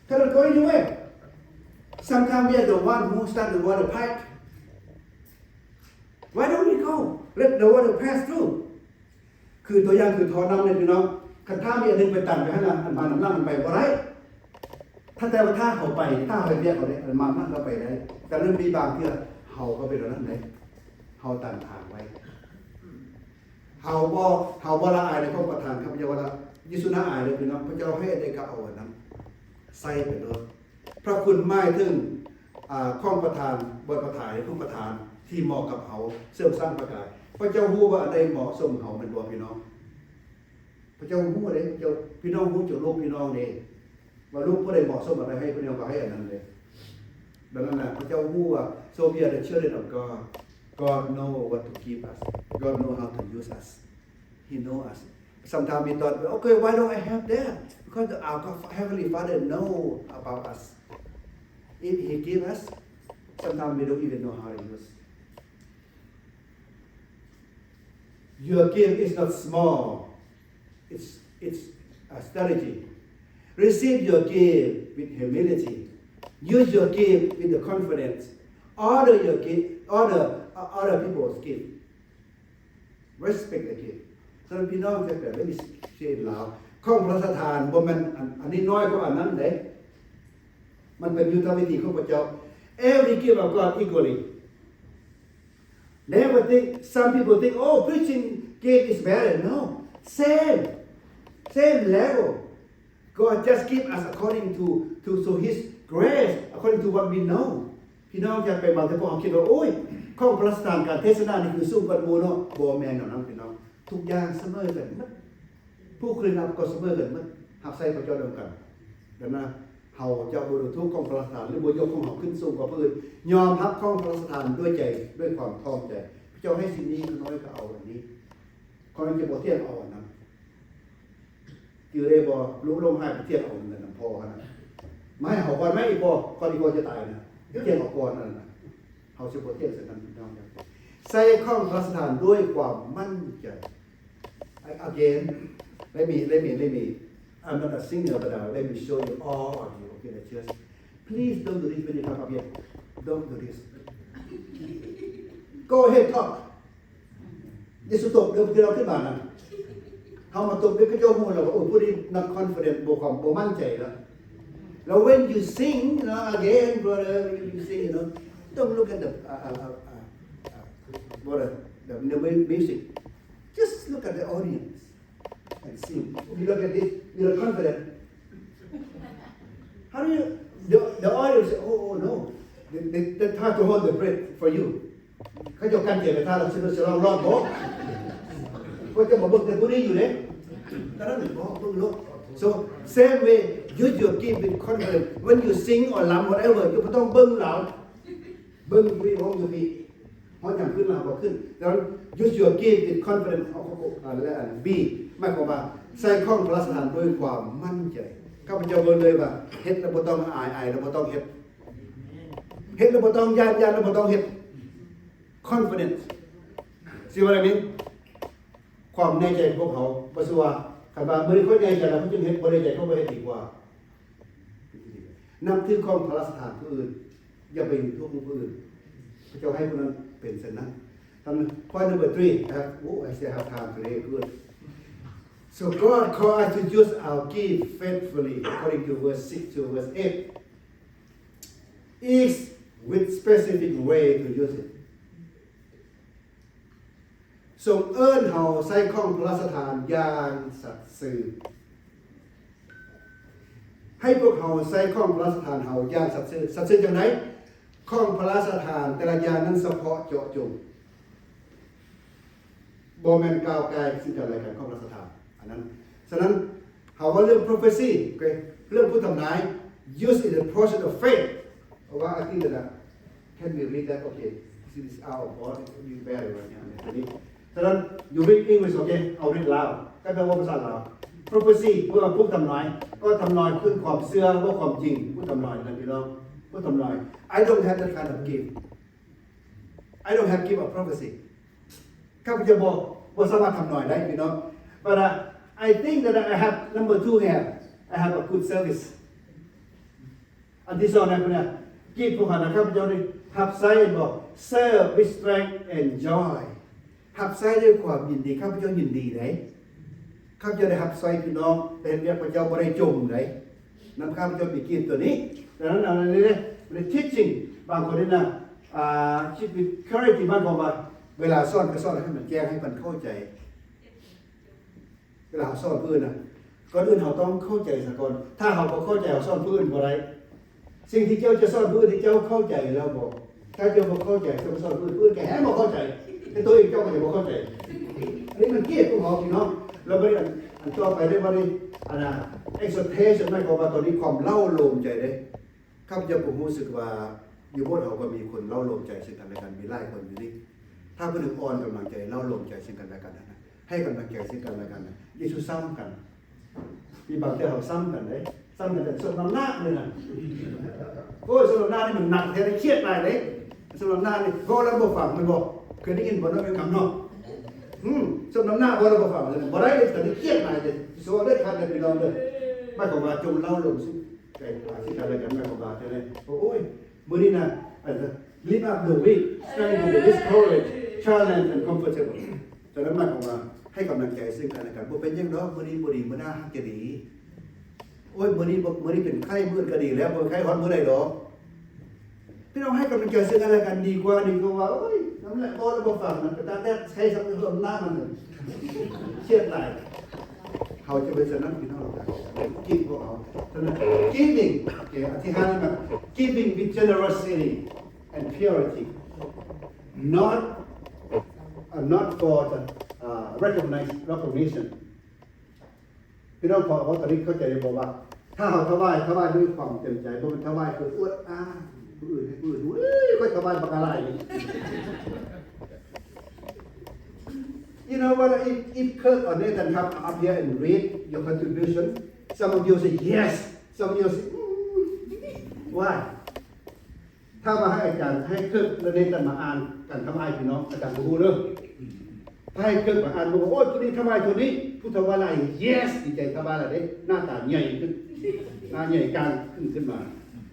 cannot go anywhere sometimes we are the one who start the water pipe why don't we go let the water pass through คือตัวอย่างคือท่อน้ำเนี่ยพี่น้องคันถ้ามีอันนึงไปตันไปให้มันมาน้ำมันไปบ่ได้ถ้าแต่ว่าถ้าเขาไปถ้าเขาไปเรียกเขาได้มามันก็ไปได้แต่เรื่องมีบางเทื่อเฮาก็เป็นแบบนั้นได้เฮาตันทางไว้เฮาบ่ละอายในของประทานครับพระเจ้าว่ายิสุนะอายเลยพี่น้องพระเจ้าให้ได้ก็เอาอันนั้นใส่ไปเลยพระคุณหมายถึงของประทานบทประทายทุกประทานที่เหมาะกับเฮาเสริมสร้างประกายพระเจ้าฮู้ว่าอันใดเหมาะสมเฮาเป็นบ่พี่น้องพระเจ้าฮู้เด้เจ้าพี่น้องฮู้เจ้าลูกพี่น้องเด้ว่าลูกผู้ใดเหมาะสมอะไรให้ผู้นี้ก็ให้อันนั้นเลยดังนั้นพระเจ้าฮู้ว่า so we are the children of God God know what to give us God know how to use us He know us sometimes we thought okay why don't I have that because our heavenly Father know about us if He give us sometimes we don't even know how to use your gift is not small it's a strategy receive your gift with humility use your gift with the confidence order your gift order other people's gift respect the gift ฉะนั้นพี่น้องจะแบบไม่มีเช่นลาวของพระสถานบ่แม่นอันนี้น้อยกว่าอันนั้นเด้มันเป็นยุทธวิธีของพระเจ้า every gift of God equally never think some people think oh preaching gift is better no same level God just give us according to His grace according to what we know พี่น้องจะไปบางทีพวกเขาคิดว่าโอ้ยข้องพระสถานการเทศนานี่คือสู้กันหมู่เนาะบ่แม่นเนาะพี่น้องทุกอย่างเสมอกันหมดผู้คริสต์ก็เสมอกันหมดหักใส่พระเจ้าเดียวกันดังนั้นเฮาจะบ่ดูถูกข้องพระสถานหรือบ่ยกของเฮาขึ้นสูงกว่าผู้อื่นยอมรับข้องพระสถานด้วยใจด้วยความพร้อมใจพระเจ้าให้สิ่งนี้น้อยก็เอาอันนี้คนจะบ่เทียบเอาอันนั้นคือได้บ่รู้ลมหายไปเทียบเอาอันนั้นพอขนาดไม่เฮาก่อนไม่อีกบ่ก่อนอีกบ่จะตายนะเทียบเอาก่อนนั่นน่ะเฮาสิบ่เทียบใส่กันพี่น้องใส่ข้องพระสถานด้วยความมั่นใจ again let me I'm not a singer but let me show you all of you okay the church please don't do this when you come up here don't do this go ahead talk นี่สุดตบเดี๋ยวเราขึ้นมานะเฮามาตบด้วยกระโจมหูเราโอ้ผู้นี้ not confident บ่มั่นใจแล้วแล้ว when you sing you know again brother you sing you know don't look at the music just look at the audience and sing you look at this you're confident how do you the audience say oh no they try to hold the breath for you เขาจะกันเจ็บไปท่าเราจะลองรอดบ่ก็จะมาเบิ่งแต่ผู้นี้อยู่เด้แต่นั้นบ่เบิ่งโลกโอเค So same way use your gift with confidence when you sing or ลำ whatever อยู่บ่ต้องเบิ่งเราเบิ่งอยู่ห้องอยู่พี่ฮ้อนอย่างขึ้นมาบ่ขึ้นแล้ว use your gift with confidence และ B หมายความว่าใส่ข้องพระสถานด้วยความมั่นใจข้าพเจ้าเบิ่งเลยว่าเฮ็ดแล้วบ่ต้องอายแล้วบ่ต้องเฮ็ดแล้วบ่ต้องย่านแล้วบ่ต้องเฮ็ด confidence see what I mean ความแน่ใจของพวกเขาบ่ซั่วคันว่ามื้อนี้คนแน่ใจแล้วเขาจึงเฮ็ดบ่ได้ใจเขาบ่เฮ็ดดีกว่านำถือของพระสถานผู้อื่นอย่าไปอยู่ทุกผู้อื่นพระเจ้าให้ผู้นั้นเป็นเช่นนั้น Point number 3 I still have time today good So God called us to use our gift faithfully according to verse 6 to verse 8 is with specific way to use it ทรงเอิ้นเฮาใส่ของพระสถานอย่างสัตย์ซื่อให้พวกเฮาใส่ของพระสถานเฮาอย่างสัตย์ซื่อจังได๋ของพระสถานแต่ละอย่างนั้นเฉพาะเจาะจงบ่แม่นก้าวไกลซึ่งกันและกันของพระสถานอันนั้นฉะนั้นเฮาว่าเรื่อง prophecy เรื่องผู้ทำนาย use in the process of faith เพราะว่า I think that can we read that okay this is out of order you better right now ฉะนั้น you read English okay เอา read ลาวก็แปลว่าภาษาลาว prophecy เพื่อผู้ทำนายก็ทำนายขึ้นความเชื่อว่าความจริงผู้ทำนายนั่นพี่น้องผู้ทำนาย I don't have that kind of gift I don't have gift of prophecy ข้าพเจ้าบ่สามารถทำนายได้พี่น้อง but I think that I have number 2 here I have a good service อันที่2นะเนี่ยกิจผู้หานะข้าพเจ้าได้หับใช้บ่ serve with strength and joy หับใช้ด้วยความยินดีข้าพเจ้ายินดีได้ข้าพเจ้าได้หับใช้พี่น้องแต่เรียกพระเจ้าบ่ได้จมได้นำข้าพเจ้าไปกินตัวนี้ดังนั้นอันนี้เนี่ยเป็น teaching บางคนนี่นะคิด with clarity มากกว่าเวลาสอนก็สอนให้มันแจ้งให้มันเข้าใจเวลาสอนผู้อื่นนะก่อนอื่นเราต้องเข้าใจซะก่อนถ้าเราบ่เข้าใจเราสอนผู้อื่นบ่ได้สิ่งที่เจ้าจะสอนผู้อื่นที่เจ้าเข้าใจแล้วบ่ถ้าเจ้าบ่เข้าใจจะสอนผู้อื่นแกบ่เข้าใจแต่ตัวเองเจ้าก็จะบ่เข้าใจอันนี้มันเกียรติของเราพี่น้องเราบ่ได้อันต่อไปได้บ่ได้อันน่ะ exhortation หมายความว่าตอนนี้ความเล่าโลมใจเด้ข้าพเจ้าผมรู้สึกว่าอยู่บนเราก็มีคนเล่าโลมใจซึ่งกันและกันมีหลายคนอยู่นี่ถ้าผู้หนึ่งอ่อนกำลังใจเล่าโลมใจซึ่งกันและกันนะให้กำลังใจซึ่งกันและกันนะเยซูซ้ำกันมีบางเจ้าเขาซ้ำกันเลยซ้ำกันแต่ส่วนน้ำหน้าเลยนะโอ้ยส่วนน้ำหน้านี่มันหนักแท้เครียดไปเลยส่วนน้ำหน้านี่พอเราบ่ฟังมันบอกเคยได้ยินบ่เนาะเป็นคำเนาะส่วนน้ำหน้าพอเราบ่ฟังเลยบ่ได้เลยแต่นี่เครียดไปเลยส่วนได้คันได้พี่น้องเลยไม่ของว่าจงเล่าลมซึ่งซึ่งกันและกันไม่ของว่าใช่ไหมโอ้ยมื้อนี้นะlive up the week strength with this courage challenge and comfortable ฉะนั้นหมายความว่าให้กำลังใจซึ่งกันและกันบ่เป็นหยังดอกมื้อนี้บ่ดีมื้อหน้าจะดีโอ้ยมื้อนี้เป็นไข้มื้อก็ดีแล้วบ่ไข้ฮอดมื้อใดดอกพี่น้องให้กำลังใจซึ่งกันและกันดีกว่าว่าโอ้ยน้ำแหละบ่แล้วบ่ฟังมันก็แต่ใช้สักส่วนหน้ามันเครียดหลายเขาจะเป็นฉะนั้นพี่น้องกินพวกเขาฉะนั้น giving อธิษฐานมา giving with generosity and purity not for the recognition พี่น้องพอตอนนี้เข้าใจบอกว่าถ้าเราถวายด้วยความเต็มใจบ่มันถวายเพื่ออวดผู้อื่นให้ผู้อื่นค่อยถวายบักอะไรYou know what? If Kirk or Nathan come up here and read your contribution, some of you say yes, some of you say why? ถ้ามาให้อาจารย์ให้เคิร์กและเนตันมาอ่านกันทำไมพี่น้องอาจารย์รู้เรื่องถ้าให้เคิร์กมาอ่านบอกว่าโอ้ตัวนี้ทำไมตัวนี้ผู้ทำอะไร yes ดีใจทำอะไรได้หน้าตาใหญ่ขึ้นหน้าใหญ่กลางขึ้นมา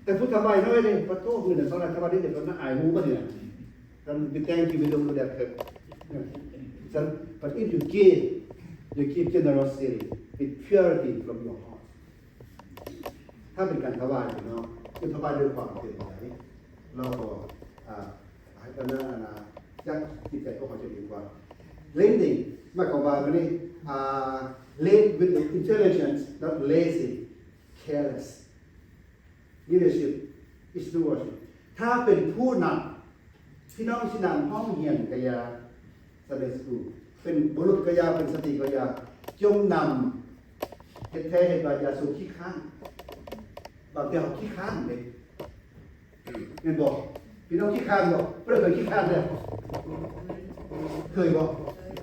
แต่ผู้ทำอะไรน้อยเลยพระโตมือหนึ่งสองทำอะไรเด็กคนนั้นอายหูก็เนี่ยกันเป็นแตงที่ไม่ต้องรู้แบบเคิร์กbut if you give generosity with purity from your heart ถ้าเป็นการถวายเนาะคือถวายด้วยความเต็มใจเราก็ให้กันนะยักจิตใจก็เขาจะดีกว่า lending หมายความว่ามันนี่lend with intelligence not lazy careless leadership is stewardship ถ้าเป็นผู้นำพี่น้องที่นำห้องเรียนกายาSunday School เป็นบุรุษกายาเป็นสติกายาจงนำ เฮ็ดแท้เฮ็ดว่าอย่าสู่ขี้ข้านบางทีเอาขี้ข้านเด้แม่นบ่พี่น้องขี้ข้านบ่เพิ่นเคยขี้ข้านเด้อเคยบ่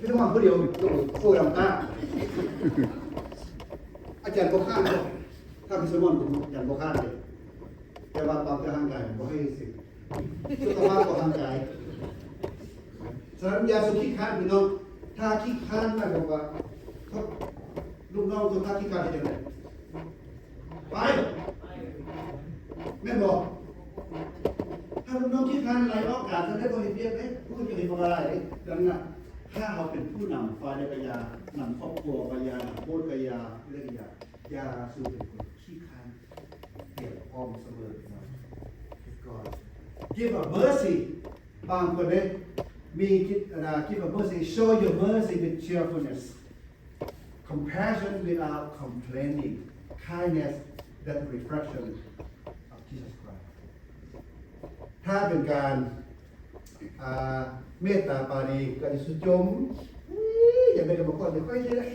พี่น้องผู้เดียวโคตรลำตาอาจารย์บ่ข้านบ่ถ้าเป็นสมอนอาจารย์บ่ข้านเด้แต่ว่าบางทีร่างกายบ่ให้สิสุขภาพของร่างกายฉะนั้นอย่าสู่ขี้ข้านพี่น้องถ้าขี้ข้านหมายความว่าลูกน้องตัวท่าขี้ข้านเฮ็ดจังได๋ไปแม่นบ่ถ้าลูกน้องขี้ข้านไหลออกการจะได้บ่เฮ็ดเวียกเด้ผู้จะเฮ็ดบ่ได้เด้ดังนั้นถ้าเราเป็นผู้นำฝ่ายใดก็อย่านำครอบครัวก็อย่าโบสถ์ก็อย่าเรื่องอย่าสู่เป็นคนขี้ข้านเพียรพร้อมเสมอพี่น้อง God give a mercy บางคนเนี่ยมีgive a mercy show your mercy with cheerfulness compassion without complaining kindness that reflection of Jesus Christ ถ้าเป็นการเมตตาปราณีก็จะสุจมอย่างไรก็บอกว่าเดี๋ยวค่อยจะได้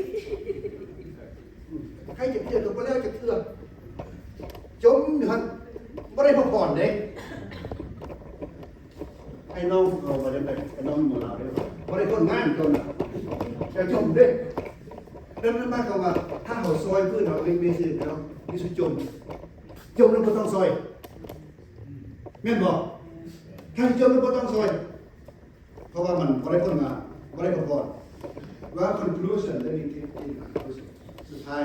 ใครจะเจอกับพวกแล้วจะเถื่อนจมอยู่หันไม่ได้พักผ่อนเด้ไอ้น้องเราไปได้ไอ้น้องหมู่เราได้ไม่ได้คนงานจนจะจมเด้ดังนั้นหมายความว่าถ้าเขาซอยพื้นเขาไม่ซื้อเนาะมีสุจมแล้วก็ต้องซอยแม่นบอกถ้าจมแล้วก็ต้องซอยเพราะว่ามันบ่ได้คนงานบ่ได้พักผ่อนว่า conclusion ได้มีที่สุดท้าย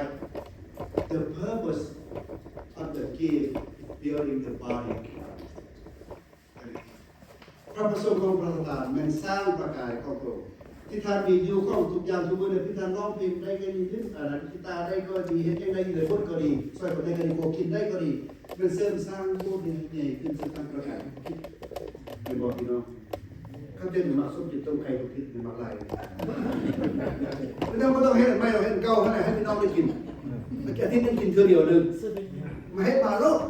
the purpose of the gift building the body พระประสงค์ของพระสัตว์มันสร้างประกายของพระองค์ที่ท่านมีอยู่ของทุกอย่างทุกมื้อที่ท่านร้องเพลงได้ก็ดีกีตาร์ได้ก็ดีเฮ็ดจังได๋เลยบทก็ดีซอยคนได้ก็ดีโคกินได้ก็ดีมันเสริมสร้างโบสถ์ใหญ่ขึ้นสร้างประกายเป็นบ่พี่น้องเขาเดินมาสมจิตต้องใครทุกทิศในมาลายพี่น้องบ่ต้องเฮ็ดไม่ต้องเฮ็ดเก่าขนาดให้พี่น้องได้กินอาทิตย์นึงกินเทื่อเดียวนึงมาเฮ็ดมาโลก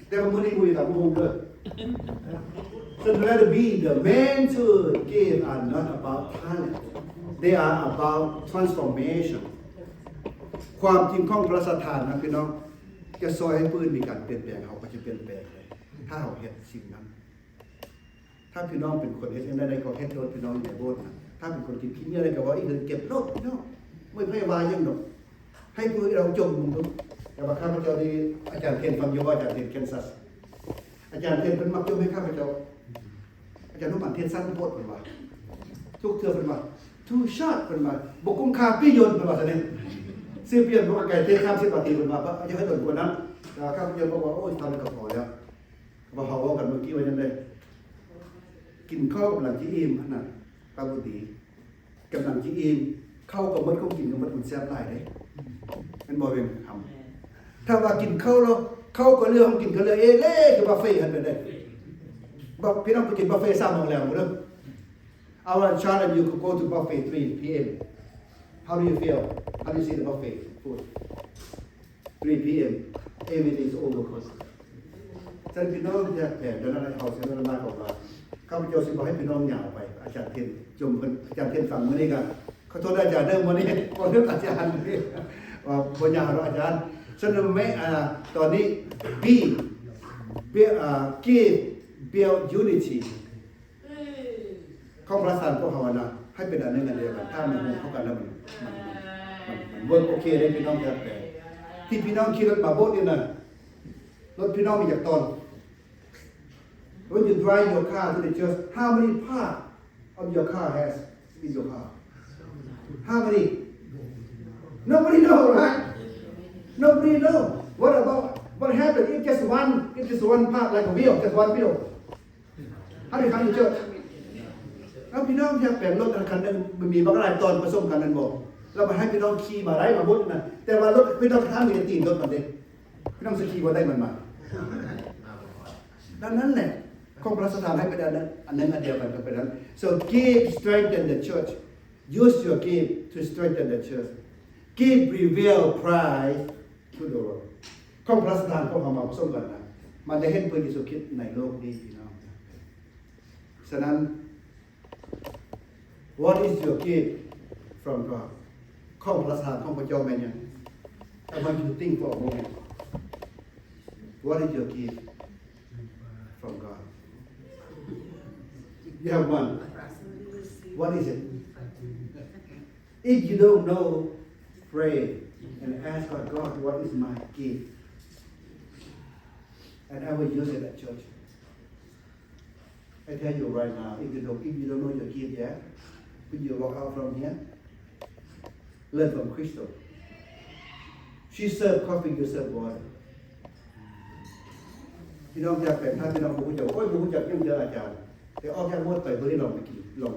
แต่ว่ามื้อนี้บ่ได้ทำบ่ฮู้เด้อSo let it be the men to give are not about talent. They are about transformation. ความจริงของพระสถานนะพี่น้องจะซอยให้ปืนมีการเปลี่ยนแปลงเขาก็จะเปลี่ยนแปลงเลยถ้าเขาเฮ็ดสิ่งนั้นถ้าพี่น้องเป็นคนเฮ็ดยังได้ก็เฮ็ดรถพี่น้องในโบสถ์ถ้าเป็นคนกินขี้อะไรก็ว่าอีกเก็บรถพี่น้องไม่ให้วายังดอกให้ปืนเราจมทุกแต่ว่าข้าพเจ้าที่อาจารย์เทียนฟังอยู่ว่าอาจารย์เทียนเคนซัสอาจารย์เทียนเป็นมักจมให้ข้าพเจ้าอาจารย์นุมันเทียนสั้นโพดเป็นว่าทุกเทื่อเป็นว่าทูชาติเป็นว่าบ่คุ้มค่าประโยชน์เป็นว่าซะนี่ซื้อเปลี่ยนบ่ไกลเตะข้าม10 นาทีเป็นว่าอย่าให้โดนกว่านั้นข้าพเจ้าบอกว่าโอ้ยทำก็พอแล้วว่าเฮาเว้ากันเมื่อกี้ว่าจังได๋กินข้าวกับหลังที่อิ่มขนาดปาบุตรีกับหลังที่อิ่มข้าวกับมดก็กินกับมดมันแซ่บหลายเด้มันบ่เป็นคำถ้าว่ากินข้าวแล้วข้าวก็เรื่องกินก็เลยเล่คือบุฟเฟ่ต์หั่นไปได้บอกพี่น้องไปกินบุฟเฟ่ต์3 โมงแล้วเด้อ I want to challenge you to go to buffet 3 p.m. How do you feel? How do you see the buffet food? 3 p.m. Everything is overcooked. ท่านพี่น้องจะแผ่ดังนั้นเอาเสนอมาบอกว่าข้าพเจ้าสิบอกให้พี่น้องยาวไปอาจารย์เทียนจมอาจารย์เทียนฟังมื้อนี้ก็ขอโทษอาจารย์เด้อมื้อนี้ขอเรื่องอาจารย์นี่ว่าบ่ยาวหรอกอาจารย์ฉะนั้นแม่ตอนนี้ give build unity ของพระสันพวกเขานะให้เป็นอันนึงอันเดียวกันถ้ามันเข้ากันแล้วมันเวิร์กโอเคได้พี่น้องแต่ที่พี่น้องขี่รถมาโบสถ์นี่นะรถพี่น้องมีจากตอน When you drive your car to the church how many parts of your car has in your car how many nobody know right nobody know what about what happened if just one part like a wheel just one wheel how do you come to churchแล้วพี่น้องอยากแปลงรถคันนึงมันมีบางหลายตอนผสมกันนั่นบอกเราไปให้พี่น้องขี่มาได้มาบุญนะแต่ว่ารถพี่น้องทางมีแต่ตีนรถมันเด้พี่น้องจะขี่ว่าได้มันมาดังนั้นแหละของพระสถานให้เป็นอันนั้นอันเดียวกันก็เป็นนั้น so give strengthen the church use your give to strengthen the church give reveal pride to the world ของพระสถานพวกเขามาผสมกันนะมันได้เห็นพระเยซูคริสต์ในโลกนี้พี่น้องฉะนั้น What is your gift from God ของพระสถานของพระเจ้าแม่นยัง I want you to think for a moment. What is your gift from God? You have one. What is it? If you don't know, pray and ask God, what is my gift? And I will use it at church. I tell you right now, if you don't know your gift yet, when you walk out from here, learn from Crystal. She serve coffee, you serve water. พี่น้องอยากแต่งท่านพี่น้องรู้จักโอ้ยรู้จักยังเจออาจารย์แต่ออกจากวัดไปเพื่อที่เราไปกินลอง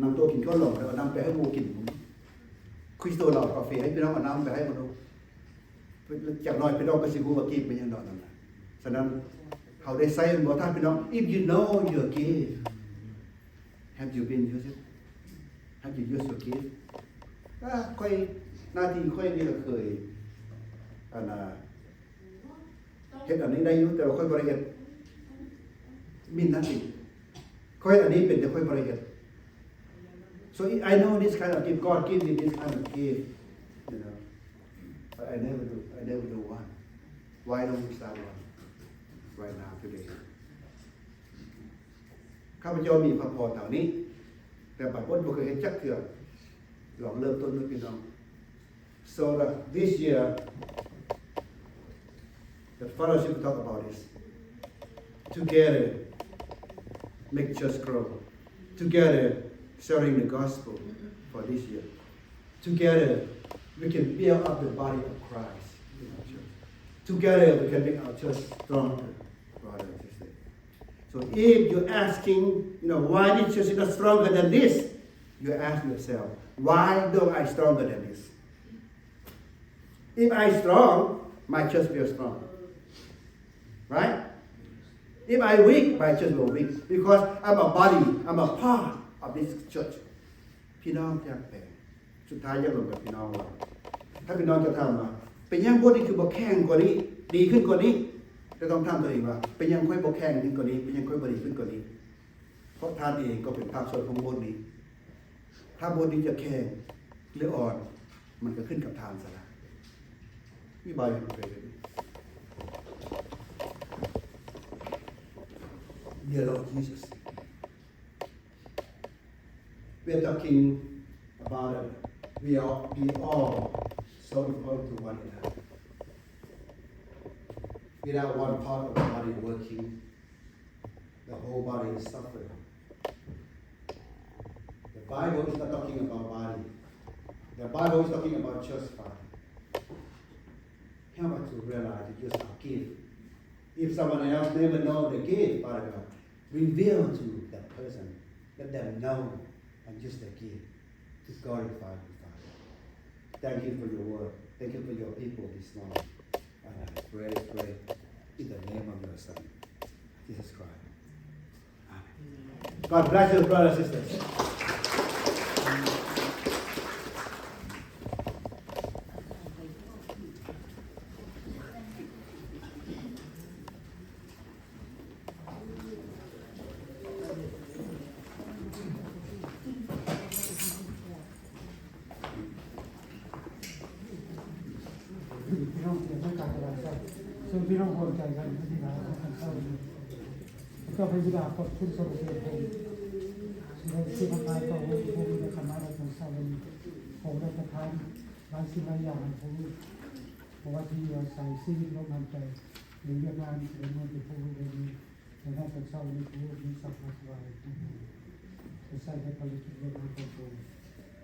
นำตัวกินก็ลองแล้วนำไปให้หมูกินคริสโตเรากาแฟให้พี่น้องเอาน้ำไปให้มันดูจากน้อยพี่น้องก็สิรู้ว่ากินเป็นยังดอกนั่นน่ะฉะนั้นเขาได้ใส่บ่ท่านพี่น้อง if you know your gift have you been used it have you used your gift ค่อยหน้าที่ค่อยนี่ก็เคยอันน่ะเฮ็ดอันนี้ได้อยู่แต่ว่าค่อยบ่ได้เฮ็ดมีหน้าที่ค่อยอันนี้เป็นแต่ค่อยบ่ได้เฮ็ด So I know this kind of gift God give me this kind of gift you know but I never do one why don't we start one right now today ข้าพเจ้ามีพระพรเท่านี้แต่บางคนบ่เคยเฮ็ดจักเทื่อลองเริ่มต้นด้วยพี่น้อง So this year the fellowship talk about this together make church grow together sharing the gospel for this year together we can build up the body of Christ in our church together we can make our church stronger brothers and sisters so if you're asking why this church is not stronger than this you ask yourself why don't I stronger than this if I strong my church will strong right if I weak my church will weak because I'm a body I'm a part of this church พี่น้องอยากเป็นสุดท้ายอยากลงกับพี่น้องว่าถ้าพี่น้องจะทำว่าเป็นยังบ่ดีคือบ่แข็งกว่านี้ดีขึ้นกว่านี้จะต้องถามตัวเองว่าเป็นยังค่อยบ่แข็งขึ้นกว่านี้เป็นยังค่อยบ่ดีขึ้นกว่านี้เพราะท่านเองก็เป็นภาคส่วนของบทนี้ถ้าบทนี้จะแข็งหรืออ่อนมันก็ขึ้นกับทานซะละมีบายอยู่เลยDear Lord Jesus, we are talking about it. We all so important to one another. Without one part of the body working, the whole body is suffering. The Bible is not talking about body. The Bible is talking about just body. Help us to realize that just our gift. If someone else never know the gift, Father God, reveal to that person, let them know and use the gift to glorify you, Father. Thank you for your word. Thank you for your people this morning. And I pray in the name of your Son, Jesus Christ. Amen. God bless you, brothers and sisters. พี่น้องเสียงต้องการอะไรครับส่วนพี่น้องคนใจกันที่เราทำเศร้าก็พระบิดาขอบคุณสรรเสริญพระองค์ที่พระทัยต่อพระองค์ในคณะเราของเศร้าวันนี้ผมได้ประทานบางสิ่งบางอย่างผมบอกว่าที่เราใส่ชีวิตลมหายใจหรือเรื่องงานหรือเมื่อที่ผู้รู้วันนี้ในหน้าของเศร้าวันนี้ผู้รู้มีสัพพะสบายจะใส่ในผลิตภัณฑ์ของตัวเอง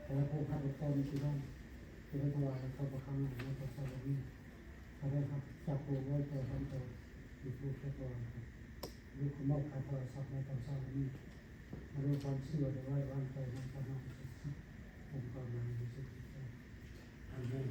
ขอให้ผู้ขับรถไฟมีพี่น้องจะได้ถวายเข้าประคำหน้าของเศร้าวันนี้อะไรครับจับปูไว้ตัวทำตัวมีผู้ช่วยตัวลูกขมอกการโทรศัพท์ในตอนเช้านี้มาดูความเชื่อไว้วางใจในพระนามองค์กรในที่สุดอาเมน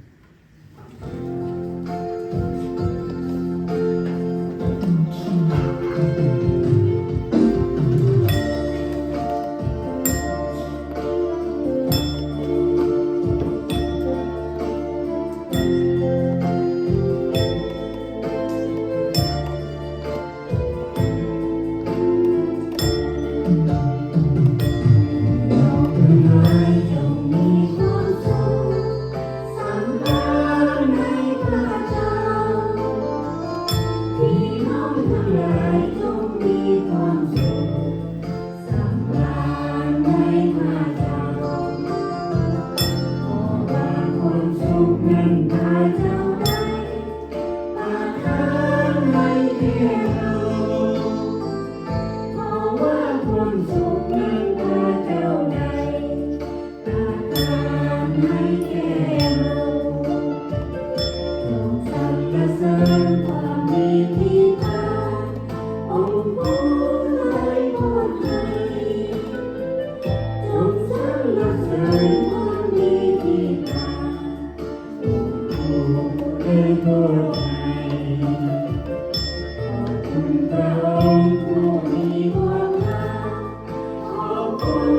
ให้ทั่วไทยขอบคุณพระองค์ผู้มีความรักขอบคุณ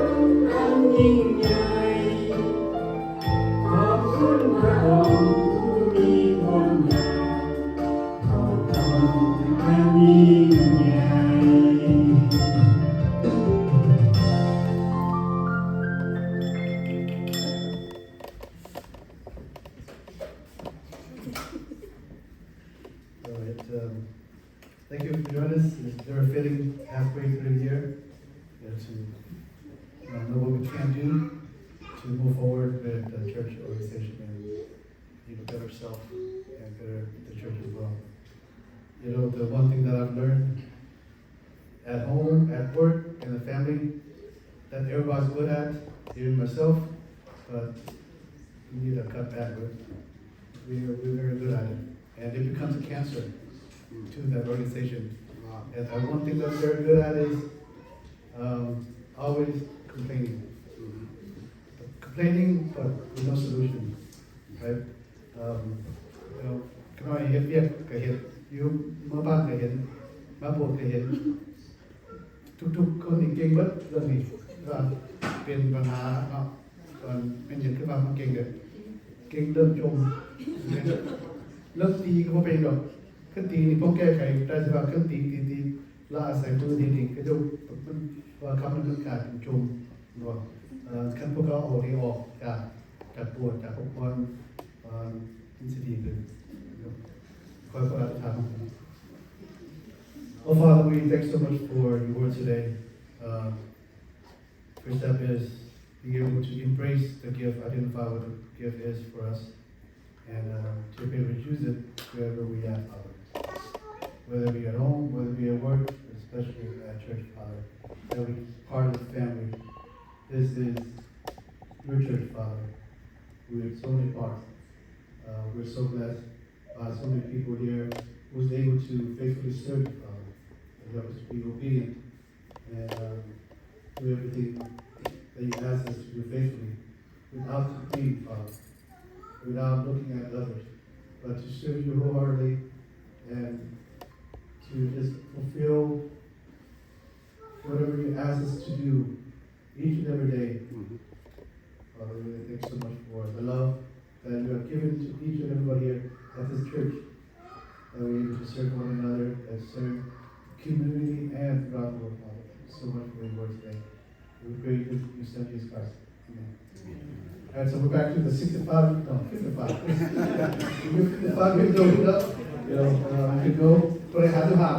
อันยิ่งใหญ่ ขอบคุณพระองค์ผู้มีความรักขอบคุณอันยิ่งใหญ่ So thank you for joining us. It's very fitting halfway through the year to know what we can do to move forward with the church organization and even better self and better the church as well. You know, the one thing that I've learned at home, at work, in the family, that everybody's good at, even myself, but we need to cut back with. We're very good at it. And it becomes a cancer to that organization. And one thing that we're very good at is always complaining. Complaining, but with no solution. Right? You know, ก็น้อยเฮ็ดเวียกก็เฮ็ดอยู่มาบ้านก็เห็นมาโบสถ์ก็เห็นทุกๆคนนี่เก่งเบิดเรื่องนี้ว่าเป็นปัญหาเนาะตอนเป็นอย่างคือว่ามันเก่งเด้อเก่งเริ่มจมเริ่มตีก็บ่เป็นดอกเครื่องตีนี่พวกแก้ไขได้สิว่าเครื่องตีแล้วอาศัยมือดีๆก็จะมันว่าคำมันขาดจมเนาะคันพวกเขาเอาที่ออกจากปวดจากพวกคนมันสิดีขึ้นขอพระราชทาน Oh Father, we thank so much for your word today. First step is being able to embrace the gift, identify what the gift is for us, and to be able to use it wherever we are, Father. Whether it be at home, whether it be at work, especially at church, Father. That we part of the family. This is your church, Father. We're so many parts. We're so blessed by so many people here who's able to faithfully serve you, Father. And help us to be obedient and do everything that you ask us to do faithfully without competing, Father, without looking at others, but to serve you wholeheartedly and to just fulfill whatever you ask us to do each and every day. Father, we really thank you so much for the love that you have given to each and everybody here at this church. That we're able to serve one another and serve community and throughout the world, Father. So much for your word today. We pray you send Jesus Christ. Amen. Alright, so we're back to the 55, no, 55. 55 minutes old, you know, I could go, but I had to have.